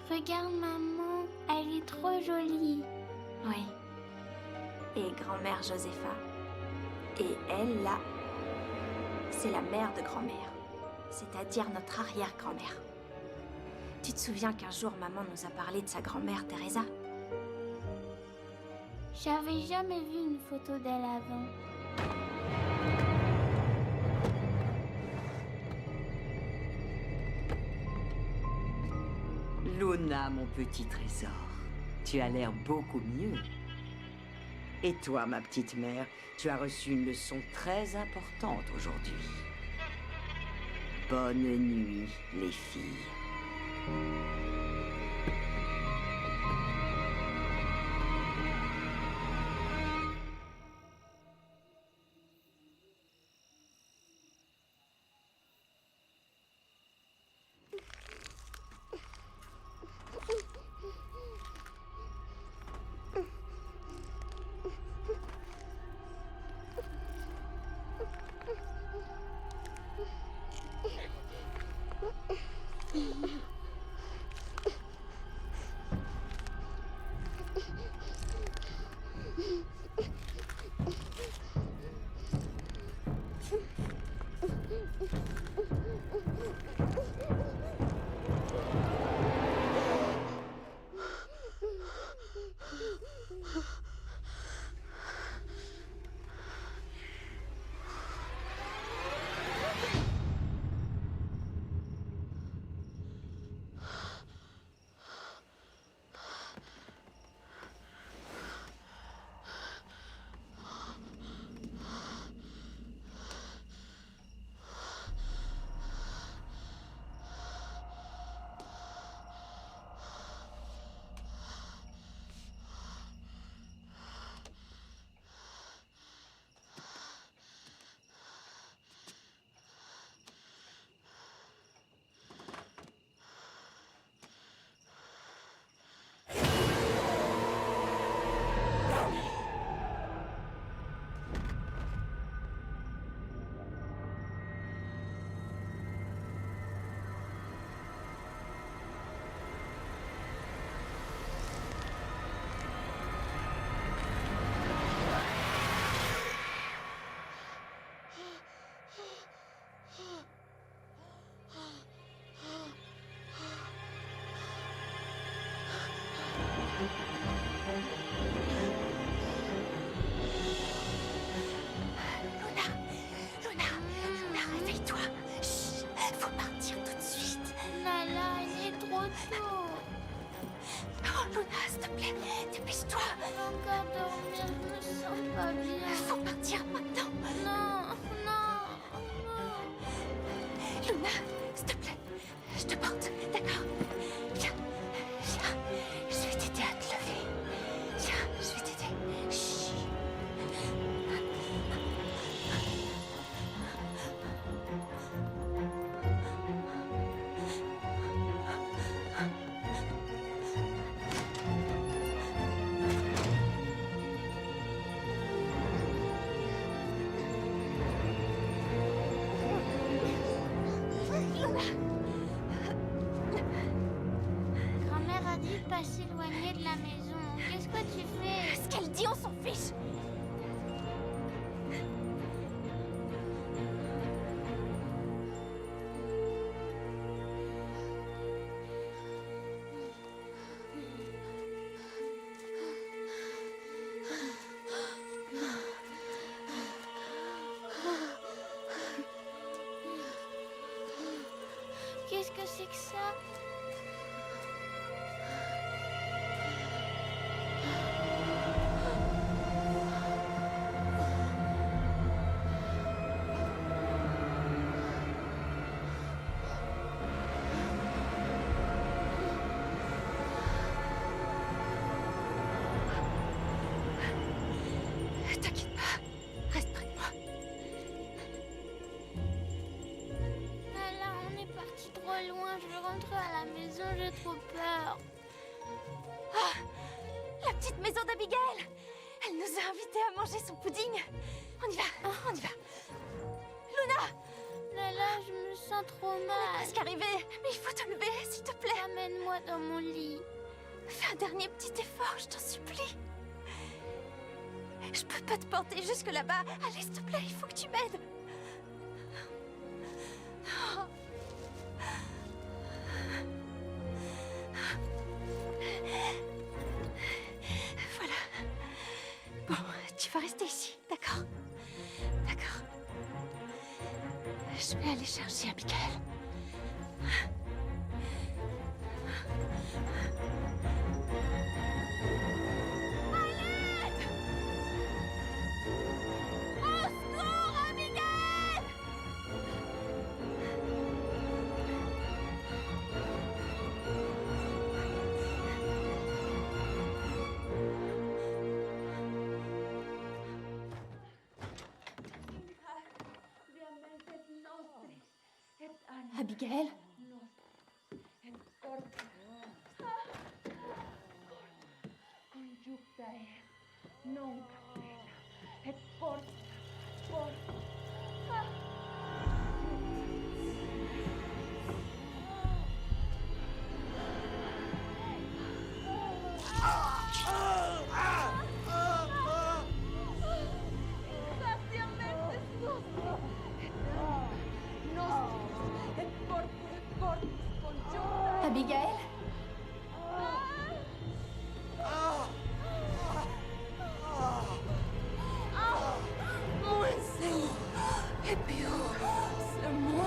Regarde maman, elle est trop jolie. Oui. Et grand-mère Josepha. Et elle, là, c'est la mère de grand-mère. C'est-à-dire notre arrière-grand-mère. Tu te souviens qu'un jour, maman nous a parlé de sa grand-mère, Teresa? J'avais jamais vu une photo d'elle avant. Luna, mon petit trésor, tu as l'air beaucoup mieux. Et toi, ma petite mère, tu as reçu une leçon très importante aujourd'hui. Bonne nuit, les filles. Dépêche-toi. Encore dormir, je me sens pas bien. Faut partir maintenant. Non, non, non. Luna, s'il te plaît, je te porte, d'accord? Viens, viens, je vais t'aider à te lever. Viens, je vais t'aider. Chut. pas s'éloigner de la maison. Qu'est-ce que tu fais? Ce qu'elle dit, on s'en fiche. Qu'est-ce que c'est que ça? T'inquiète pas, reste près de moi. Là, on est parti trop loin. Je veux rentrer à la maison, j'ai trop peur. La petite maison d'Abigail. Elle nous a invités à manger son pudding. On y va, on y va. Luna, Là, je me sens trop mal. presque arrivée. Mais il faut te lever, s'il te plaît. Amène-moi dans mon lit. Fais un dernier petit effort, je t'en supplie. Je peux pas te porter jusque là-bas. Allez, s'il te plaît, il faut que tu m'aides. Voilà. Bon, tu vas rester ici, d'accord? D'accord. Je vais aller chercher Abigail. Au secours, Abigail! Abigail? Abigail? Et puis, c'est moi.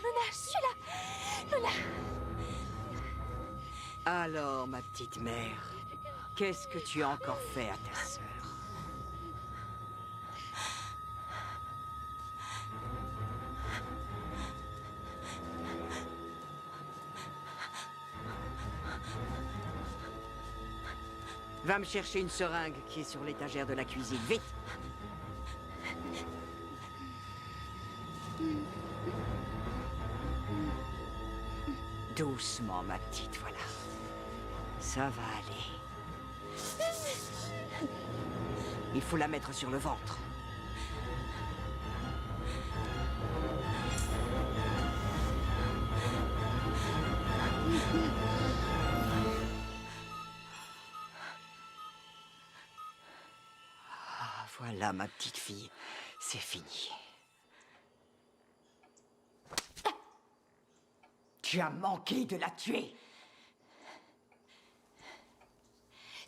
Luna, je suis là. Luna. Alors, ma petite mère, qu'est-ce que tu as encore fait à ta sœur? Va me chercher une seringue qui est sur l'étagère de la cuisine, vite! Doucement, ma petite, voilà. Ça va aller. Il faut la mettre sur le ventre. Ah, voilà, ma petite fille. C'est fini. Tu as manqué de la tuer.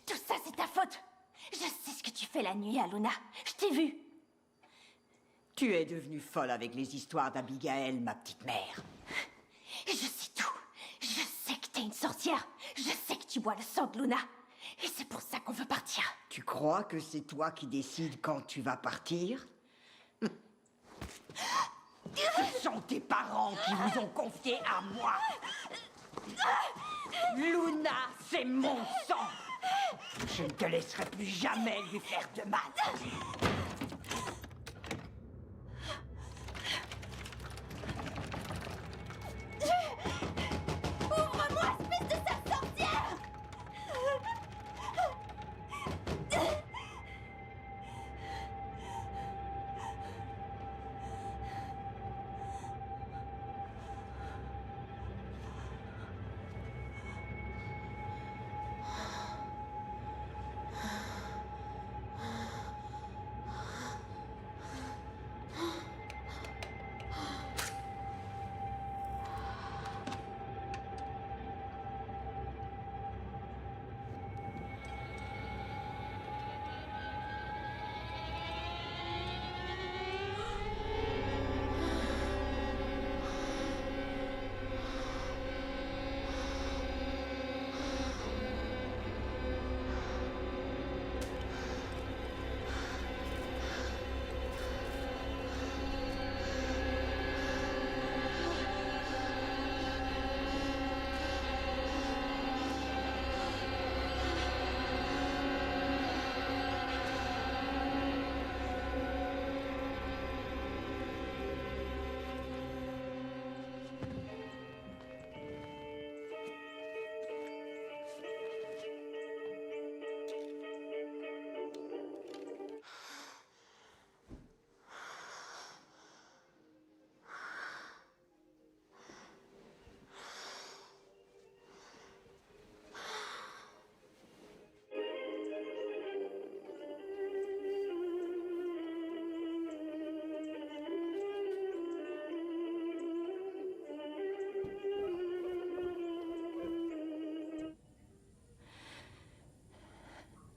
Tout ça, c'est ta faute. Je sais ce que tu fais la nuit, Aluna. Je t'ai vue. Tu es devenue folle avec les histoires d'Abigail, ma petite mère. Je sais tout. Je sais que t'es une sorcière. Je sais que tu bois le sang de Luna. Et c'est pour ça qu'on veut partir. Tu crois que c'est toi qui décides quand tu vas partir? Ce sont tes parents qui vous ont confié à moi. Luna, c'est mon sang. Je ne te laisserai plus jamais lui faire de mal. Ouvre-moi, espèce de sale sorcière!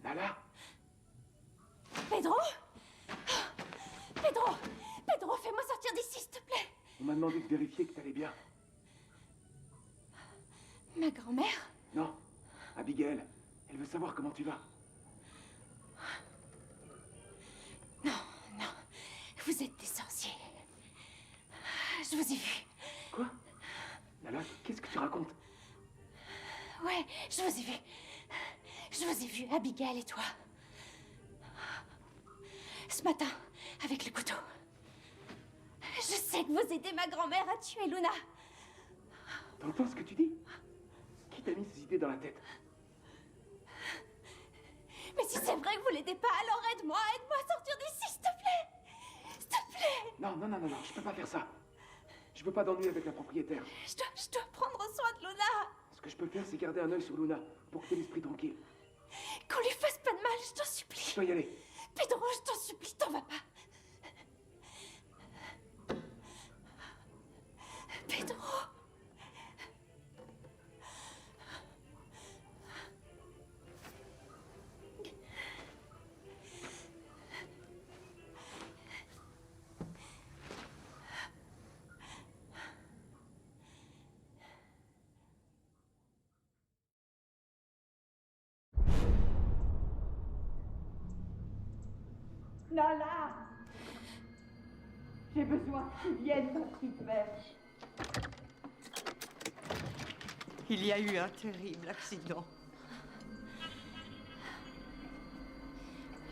Nala? Pedro? Pedro! Pedro, fais-moi sortir d'ici, s'il te plaît! On m'a demandé de vérifier que t'allais bien. Ma grand-mère? Non, Abigail, elle veut savoir comment tu vas. Non, non, vous êtes des sorciers. Je vous ai vu. Quoi? Nala, qu'est-ce que tu racontes? Ouais, je vous ai vu. Je vous ai vu, Abigail et toi. Ce matin, avec le couteau. Je sais que vous aidez ma grand-mère à tuer Luna. T'entends ce que tu dis? Qui t'a mis ces idées dans la tête? Mais si c'est vrai que vous l'aidez pas, alors aide-moi à sortir d'ici, s'il te plaît. S'il te plaît. Non, non, non, non, non, je peux pas faire ça. Je veux pas d'ennui avec la propriétaire. Je dois prendre soin de Luna. Ce que je peux faire, c'est garder un œil sur Luna, pour que t'aies l'esprit tranquille. Qu'on lui fasse pas de mal, je t'en supplie. Je dois y aller. Pedro, je t'en supplie, t'en vas pas. Pedro. Nala! J'ai besoin que tu viennes, ma petite mère. Il y a eu un terrible accident.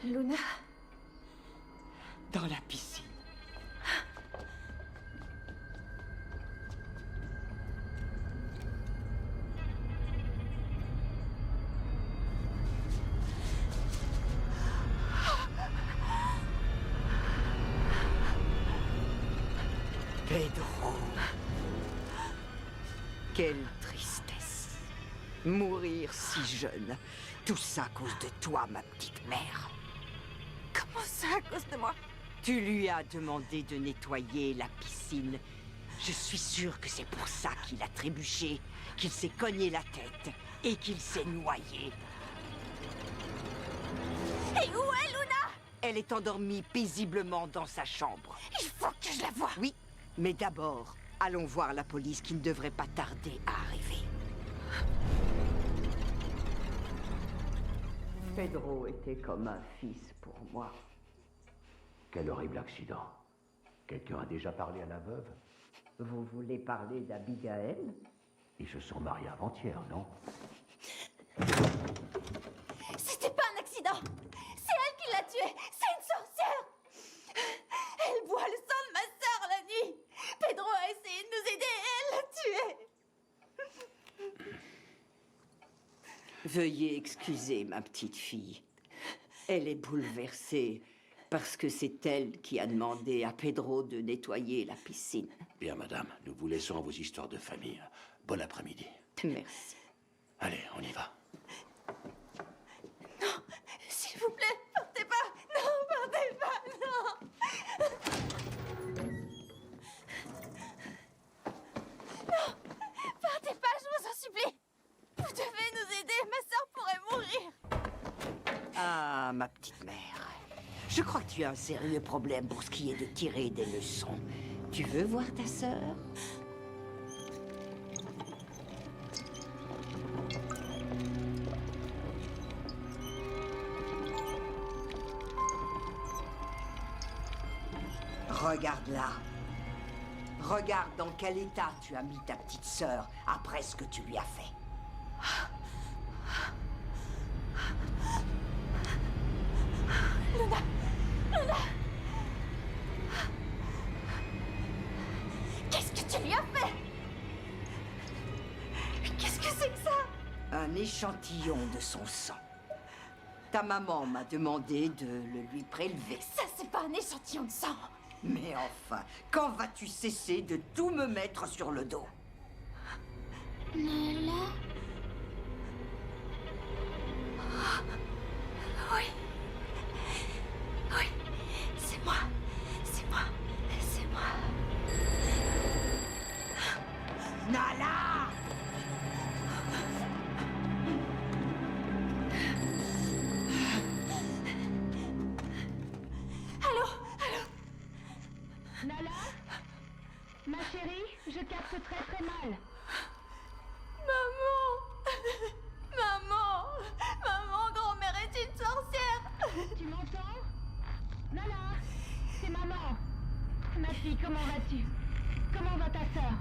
Luna? Dans la piscine. Pedro. Quelle tristesse. Mourir si jeune. Tout ça à cause de toi, ma petite mère. Comment ça, à cause de moi? Tu lui as demandé de nettoyer la piscine. Je suis sûre que c'est pour ça qu'il a trébuché, qu'il s'est cogné la tête et qu'il s'est noyé. Et où est Luna? Elle est endormie paisiblement dans sa chambre. Il faut que je la voie. Oui, mais d'abord, allons voir la police qui ne devrait pas tarder à arriver. Pedro était comme un fils pour moi. Quel horrible accident. Quelqu'un a déjà parlé à la veuve? Vous voulez parler d'Abigail? Ils se sont mariés avant-hier, non? C'était pas un accident. C'est elle qui l'a tué. C'est une sorcière. Elle boit le sang de ma sœur la nuit. Pedro a essayé de nous aider et elle l'a tué. Veuillez excuser ma petite fille. Elle est bouleversée parce que c'est elle qui a demandé à Pedro de nettoyer la piscine. Bien, madame, nous vous laissons à vos histoires de famille. Bon après-midi. Merci. Allez, on y va. Non, s'il vous plaît, partez pas. Non, partez pas, non. Non, partez pas, je vous en supplie. Vous devez nous aider, ma sœur pourrait mourir. Ah, ma petite mère. Je crois que tu as un sérieux problème pour ce qui est de tirer des leçons. Tu veux voir ta sœur? Regarde-la. Regarde dans quel état tu as mis ta petite sœur après ce que tu lui as fait. Luna, Luna. Qu'est-ce que tu lui as fait? Qu'est-ce que c'est que ça? Un échantillon de son sang. Ta maman m'a demandé de le lui prélever. Ça, c'est pas un échantillon de sang. Mais enfin, quand vas-tu cesser de tout me mettre sur le dos? Nala? Oui. Oui, c'est moi. C'est moi. C'est moi. Nala! Allô? Allô? Nala? Ma chérie, je capte très très mal. Maman! Maman! Maman, grand-mère est une sorcière! Tu m'entends? Nala? C'est maman. Ma fille, comment vas-tu? Comment va ta sœur?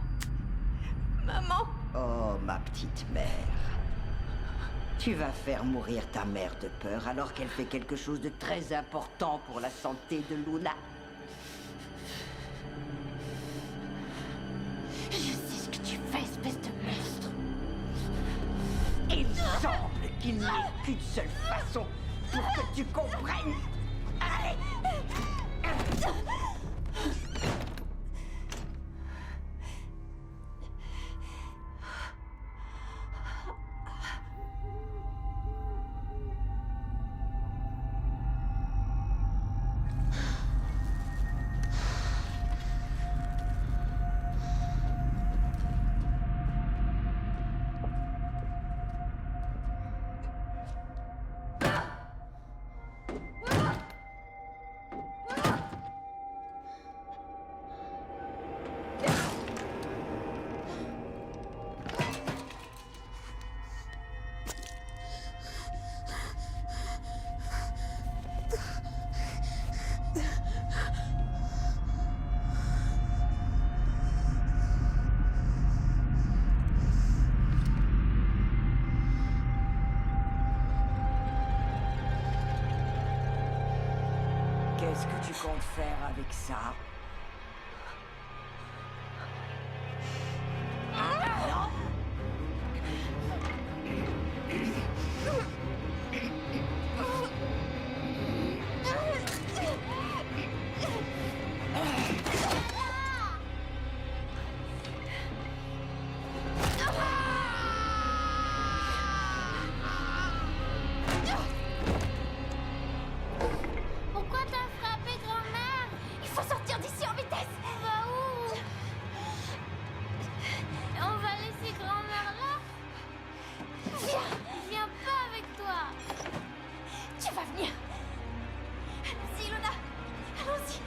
Maman! Oh, ma petite mère. Tu vas faire mourir ta mère de peur alors qu'elle fait quelque chose de très important pour la santé de Luna. Je sais ce que tu fais, espèce de monstre! Il semble qu'il n'y ait qu'une seule façon pour que tu comprennes. Allez! Qu'est-ce que tu comptes faire avec ça? Pourquoi t'as frappé grand-mère? Il faut sortir d'ici en vitesse! On va où? On va laisser grand-mère là? Viens! Je viens pas avec toi. Tu vas venir! Allons-y, Luna! Allons-y!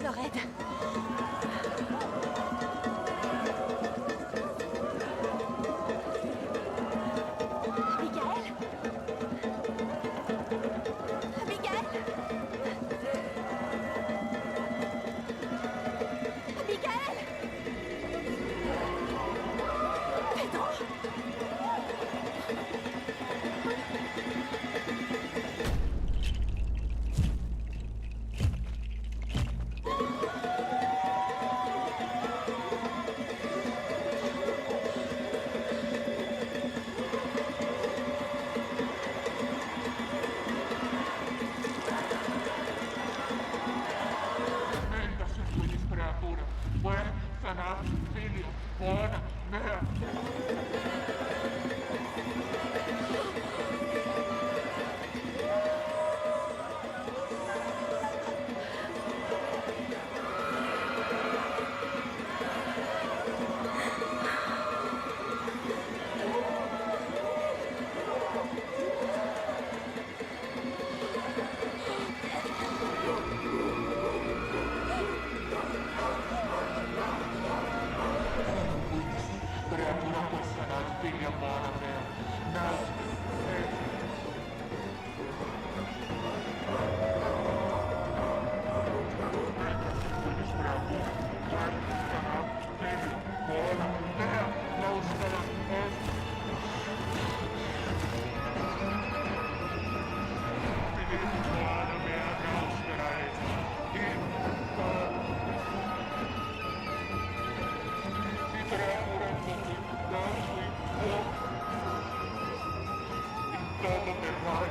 leur aide. Abigail? Abigail? Abigail? Pedro? Meiltä syntyi kreatuura. Buena, filia, buona, mea. Creatura possarà figlia buona mea. Nasce, todo terrai.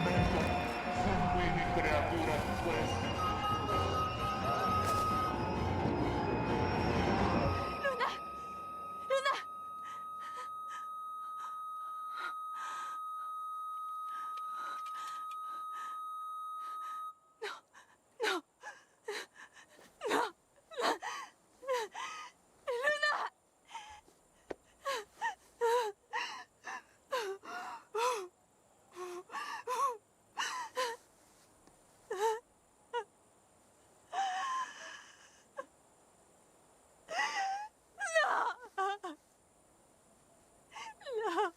Venga, sanguini creatura pues. Luna! Luna! Non! Non! Non! Luna! Non!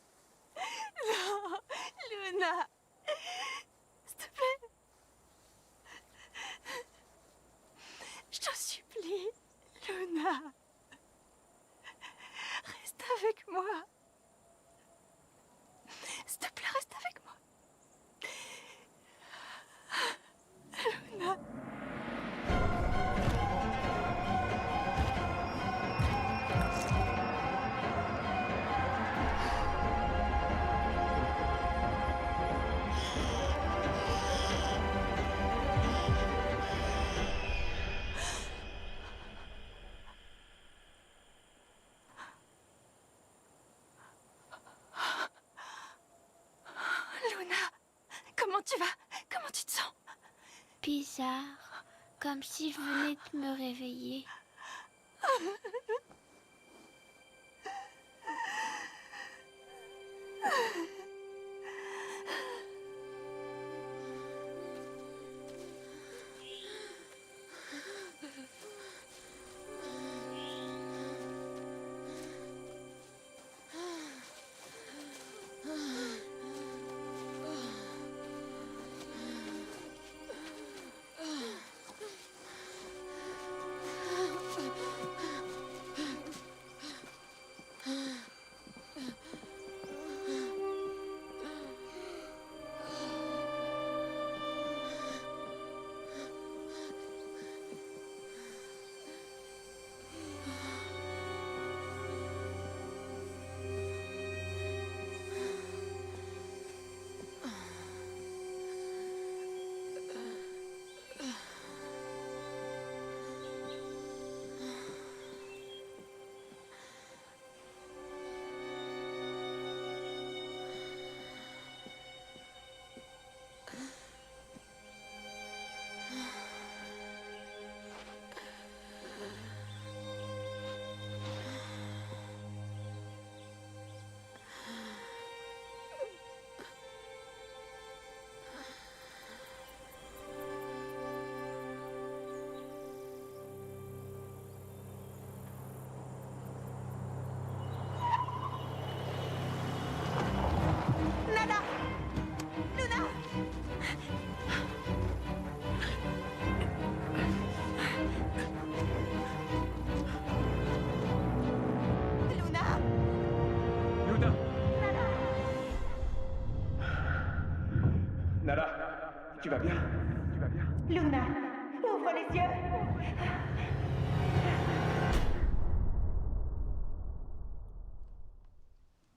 Non! Luna! S'il te plaît! Je t'en supplie, Luna! Reste avec moi! S'il te plaît, reste avec moi! Luna! Luna, comment tu vas? Comment tu te sens? Bizarre, comme si je venais de me réveiller.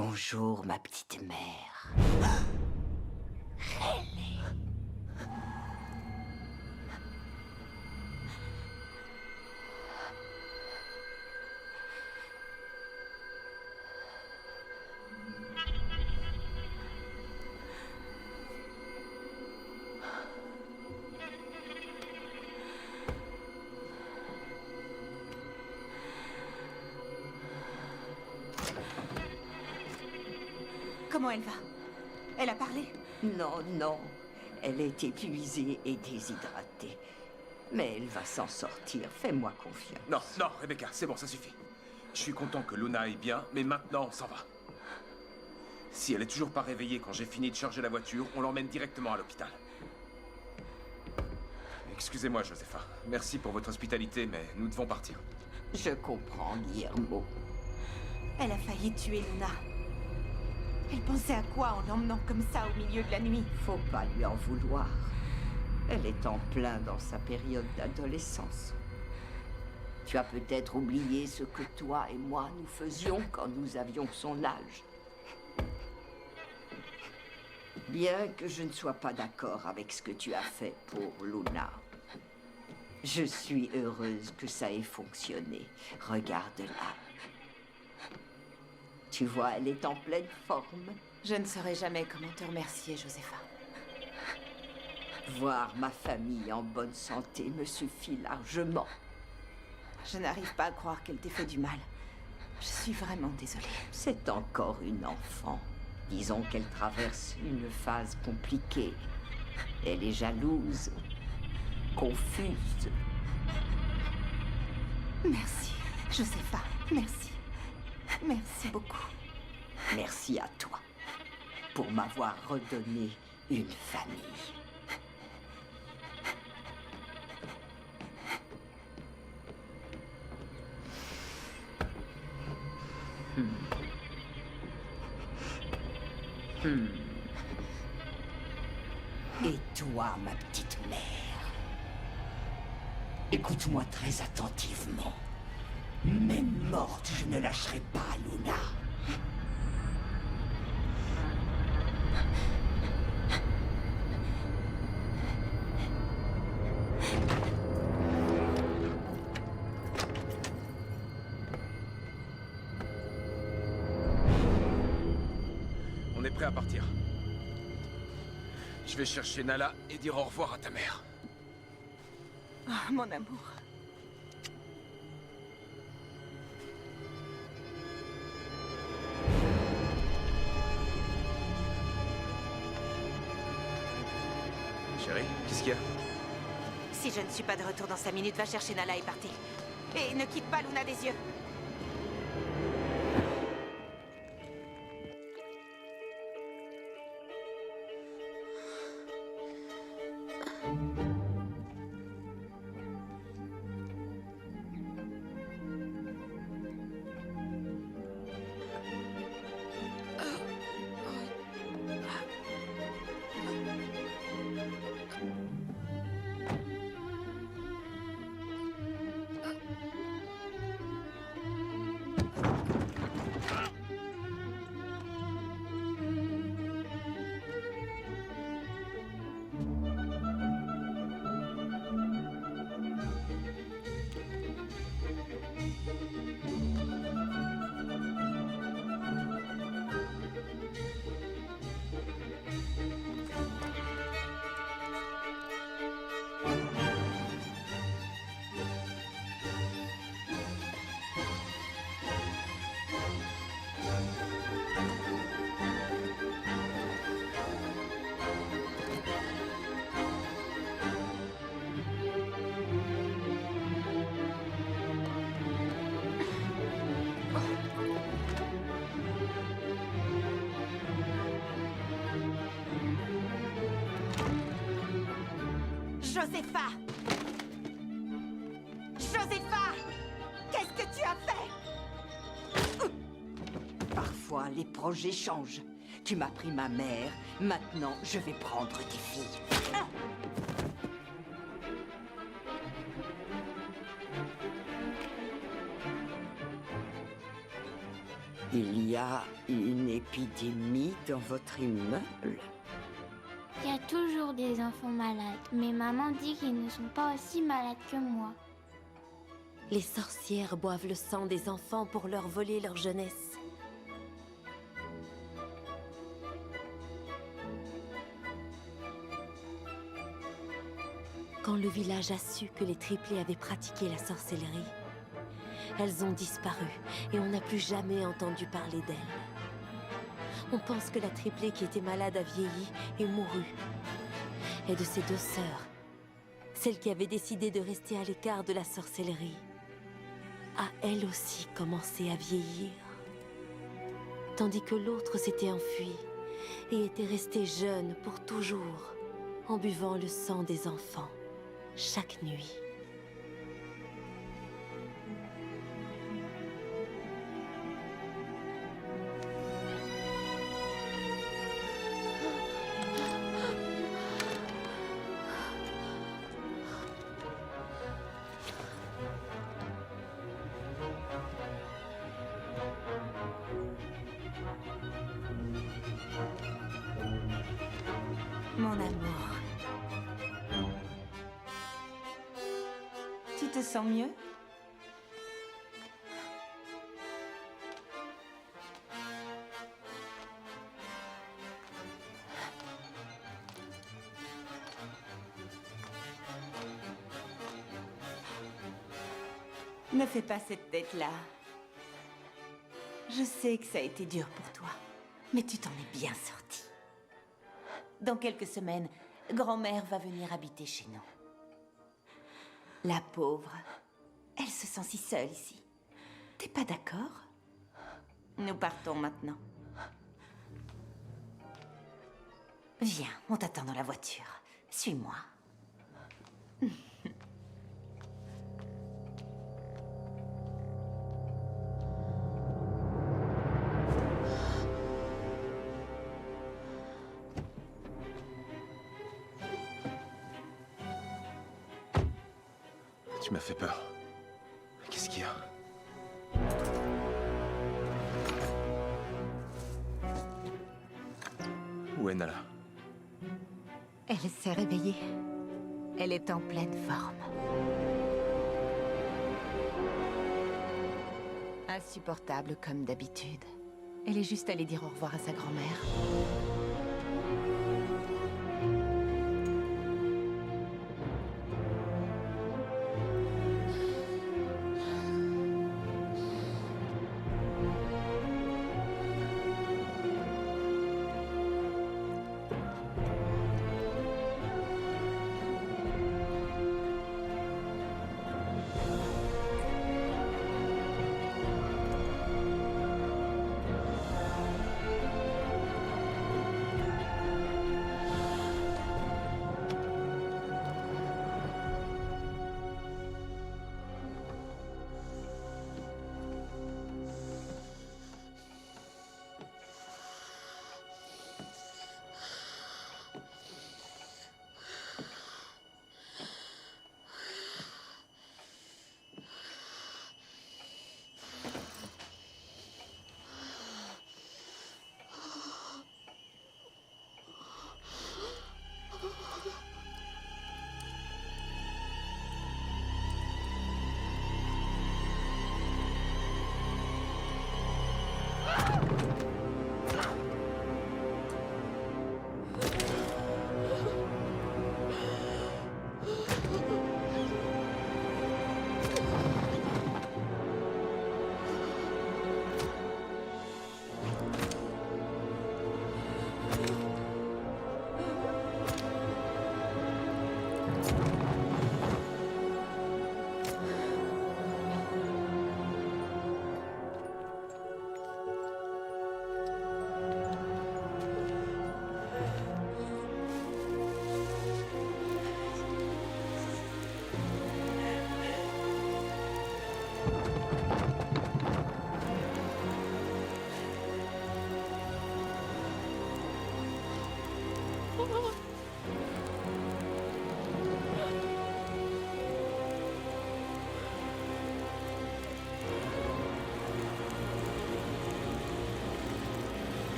Bonjour, ma petite mère. Comment elle va? Elle a parlé? Non, non. Elle est épuisée et déshydratée. Mais elle va s'en sortir. Fais-moi confiance. Non, non, Rebecca, c'est bon, ça suffit. Je suis content que Luna aille bien, mais maintenant, on s'en va. Si elle est toujours pas réveillée quand j'ai fini de charger la voiture, on l'emmène directement à l'hôpital. Excusez-moi, Josepha. Merci pour votre hospitalité, mais nous devons partir. Je comprends, Guillermo. Elle a failli tuer Luna. Elle pensait à quoi en l'emmenant comme ça au milieu de la nuit? Faut pas lui en vouloir. Elle est en plein dans sa période d'adolescence. Tu as peut-être oublié ce que toi et moi nous faisions quand nous avions son âge. Bien que je ne sois pas d'accord avec ce que tu as fait pour Luna, je suis heureuse que ça ait fonctionné. Regarde-la. Tu vois, elle est en pleine forme. Je ne saurais jamais comment te remercier, Josepha. Voir ma famille en bonne santé me suffit largement. Je n'arrive pas à croire qu'elle t'ait fait du mal. Je suis vraiment désolée. C'est encore une enfant. Disons qu'elle traverse une phase compliquée. Elle est jalouse, confuse. Merci, Josepha. Merci. Merci beaucoup. Merci à toi pour m'avoir redonné une famille. Et toi, ma petite mère, écoute-moi très attentivement. Même morte, je ne lâcherai pas Luna. On est prêt à partir. Je vais chercher Nala et dire au revoir à ta mère. Oh, mon amour. Chérie, qu'est-ce qu'il y a? Si je ne suis pas de retour dans 5 minutes, va chercher Nala et partez. Et ne quitte pas Luna des yeux. Josepha! Josepha! Qu'est-ce que tu as fait? Parfois, les projets changent. Tu m'as pris ma mère, maintenant je vais prendre tes filles. Il y a une épidémie dans votre immeuble. Il y a toujours des enfants malades, mais maman dit qu'ils ne sont pas aussi malades que moi. Les sorcières boivent le sang des enfants pour leur voler leur jeunesse. Quand le village a su que les triplés avaient pratiqué la sorcellerie, elles ont disparu et on n'a plus jamais entendu parler d'elles. On pense que la triplée qui était malade a vieilli et mouru. Et de ses 2 sœurs, celle qui avait décidé de rester à l'écart de la sorcellerie, a elle aussi commencé à vieillir. Tandis que l'autre s'était enfuie et était restée jeune pour toujours, en buvant le sang des enfants, chaque nuit. Mon amour. Tu te sens mieux? Ne fais pas cette tête-là. Je sais que ça a été dur pour toi, mais tu t'en es bien sorti. Dans quelques semaines, grand-mère va venir habiter chez nous. La pauvre, elle se sent si seule ici. T'es pas d'accord? Nous partons maintenant. Viens, on t'attend dans la voiture. Suis-moi. Tu m'as fait peur. Qu'est-ce qu'il y a? Où est Nala? Elle s'est réveillée. Elle est en pleine forme. Insupportable comme d'habitude. Elle est juste allée dire au revoir à sa grand-mère.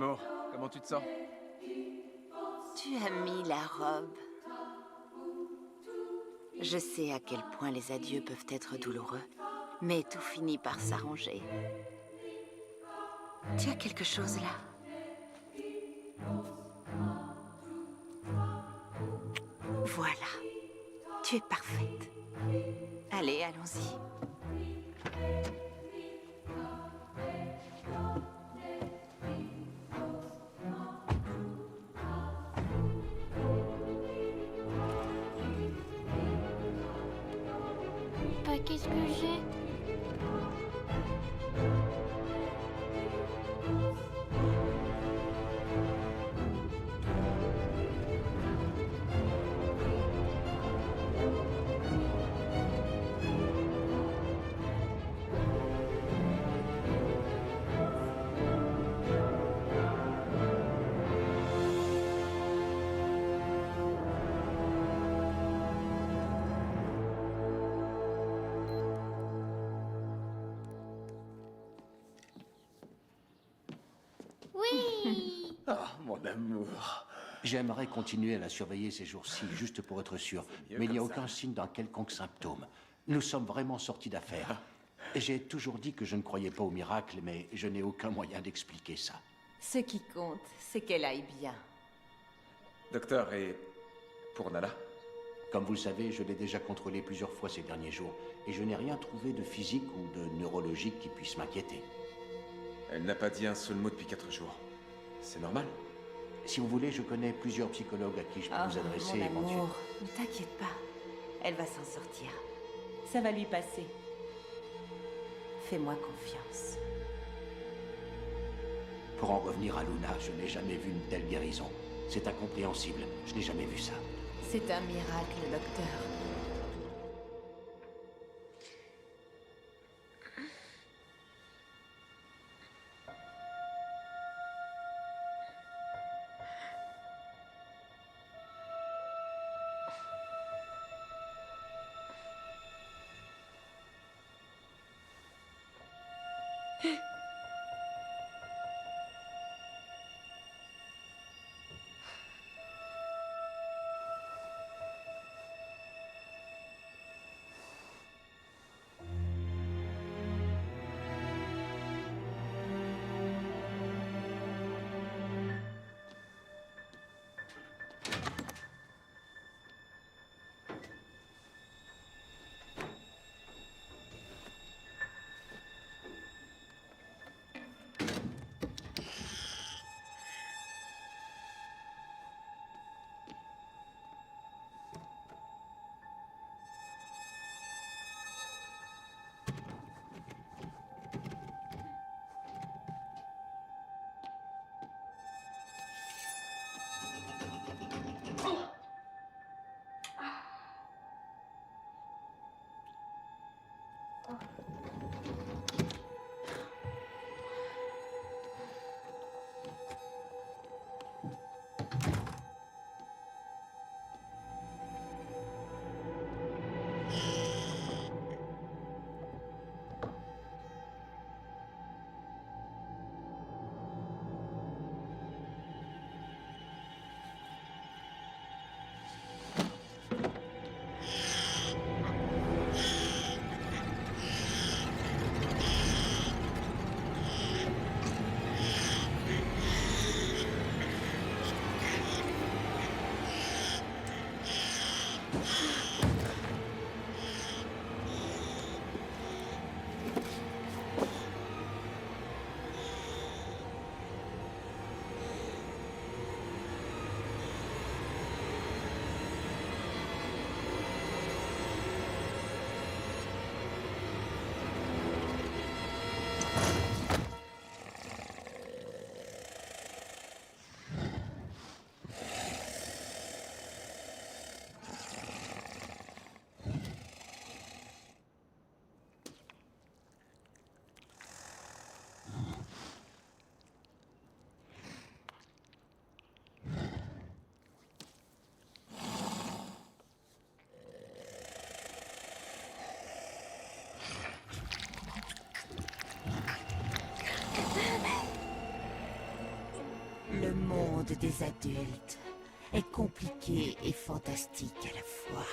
Amour, comment tu te sens? Tu as mis la robe. Je sais à quel point les adieux peuvent être douloureux, mais tout finit par s'arranger. Tu as quelque chose là. Voilà. Tu es parfaite. Allez, allons-y. Bah, qu'est-ce que j'ai? Oui. Ah, mon amour. J'aimerais continuer à la surveiller ces jours-ci, juste pour être sûr. Mais il n'y a aucun signe d'un quelconque symptôme. Nous sommes vraiment sortis d'affaire. J'ai toujours dit que je ne croyais pas au miracle, mais je n'ai aucun moyen d'expliquer ça. Ce qui compte, c'est qu'elle aille bien. Docteur, et pour Nala? Comme vous le savez, je l'ai déjà contrôlée plusieurs fois ces derniers jours, et je n'ai rien trouvé de physique ou de neurologique qui puisse m'inquiéter. Elle n'a pas dit un seul mot depuis 4 jours. C'est normal? Si vous voulez, je connais plusieurs psychologues à qui je peux vous adresser mon éventuellement. amour, ne t'inquiète pas. Elle va s'en sortir. Ça va lui passer. Fais-moi confiance. Pour en revenir à Luna, je n'ai jamais vu une telle guérison. C'est incompréhensible. Je n'ai jamais vu ça. C'est un miracle, docteur. des adultes est compliqué et fantastique à la fois.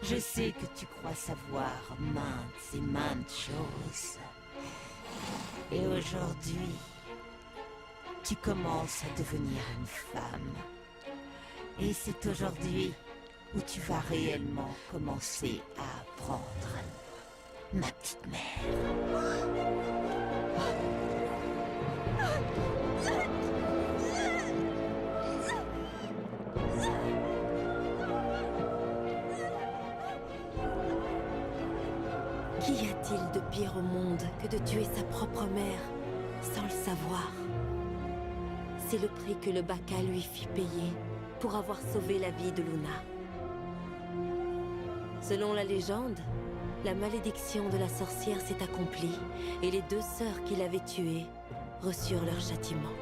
Je sais que tu crois savoir maintes et maintes choses. Et aujourd'hui, tu commences à devenir une femme. Et c'est aujourd'hui où tu vas réellement commencer à apprendre, ma petite mère. Qu'y a-t-il de pire au monde que de tuer sa propre mère sans le savoir? C'est le prix que le Baka lui fit payer pour avoir sauvé la vie de Luna. Selon la légende, la malédiction de la sorcière s'est accomplie et les 2 sœurs qui l'avaient tuée reçurent leur châtiment.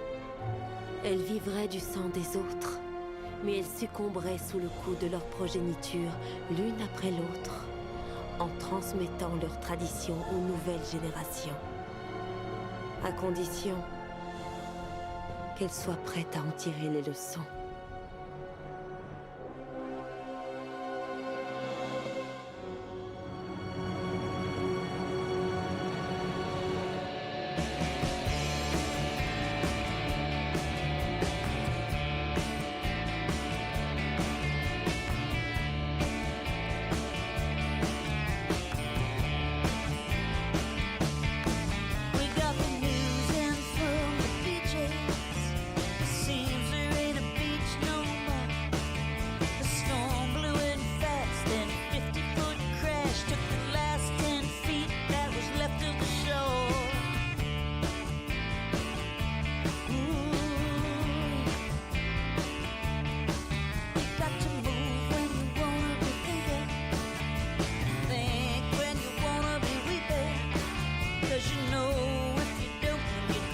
Elles vivraient du sang des autres, mais elles succomberaient sous le coup de leur progéniture, l'une après l'autre, en transmettant leurs traditions aux nouvelles générations, à condition qu'elles soient prêtes à en tirer les leçons. We got the news in from the beaches. Seems there ain't a beach no more. The storm blew in fast and 50-foot crash took the last 10 feet that was left of the shore. You got to move when you wanna be thinking. Think when you wanna be weeping. 'Cause you know if you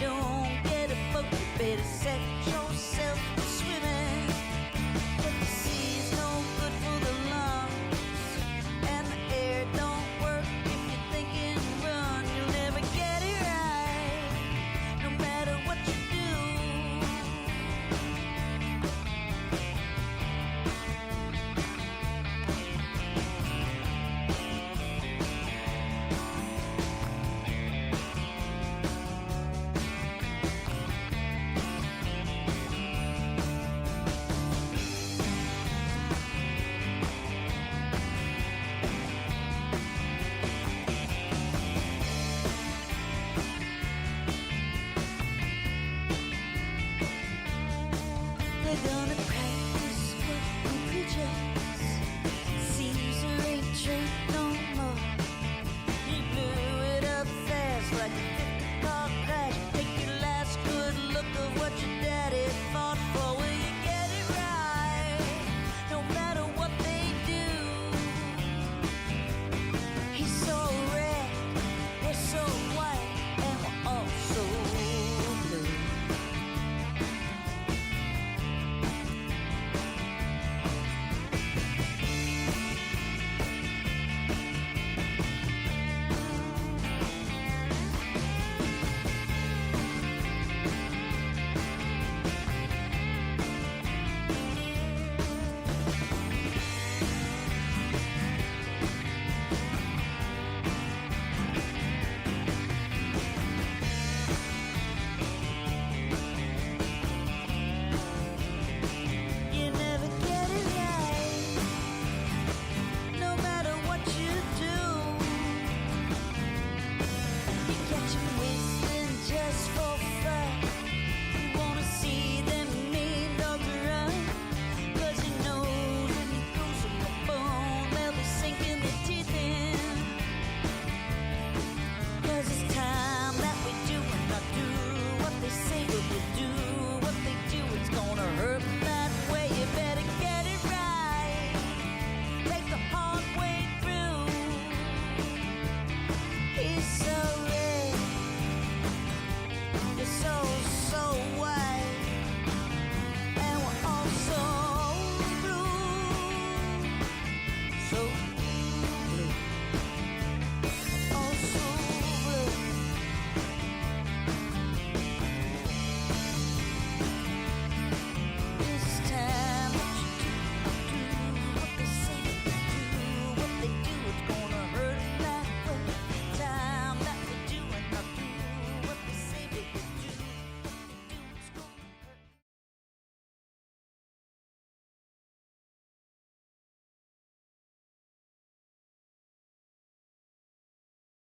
don't get a boat, you better set yourself to swimming. But the sea's no good for the lungs, and the air don't work if you're thinking run. You'll never get it right, no matter what you do. They're gonna practice what we preach.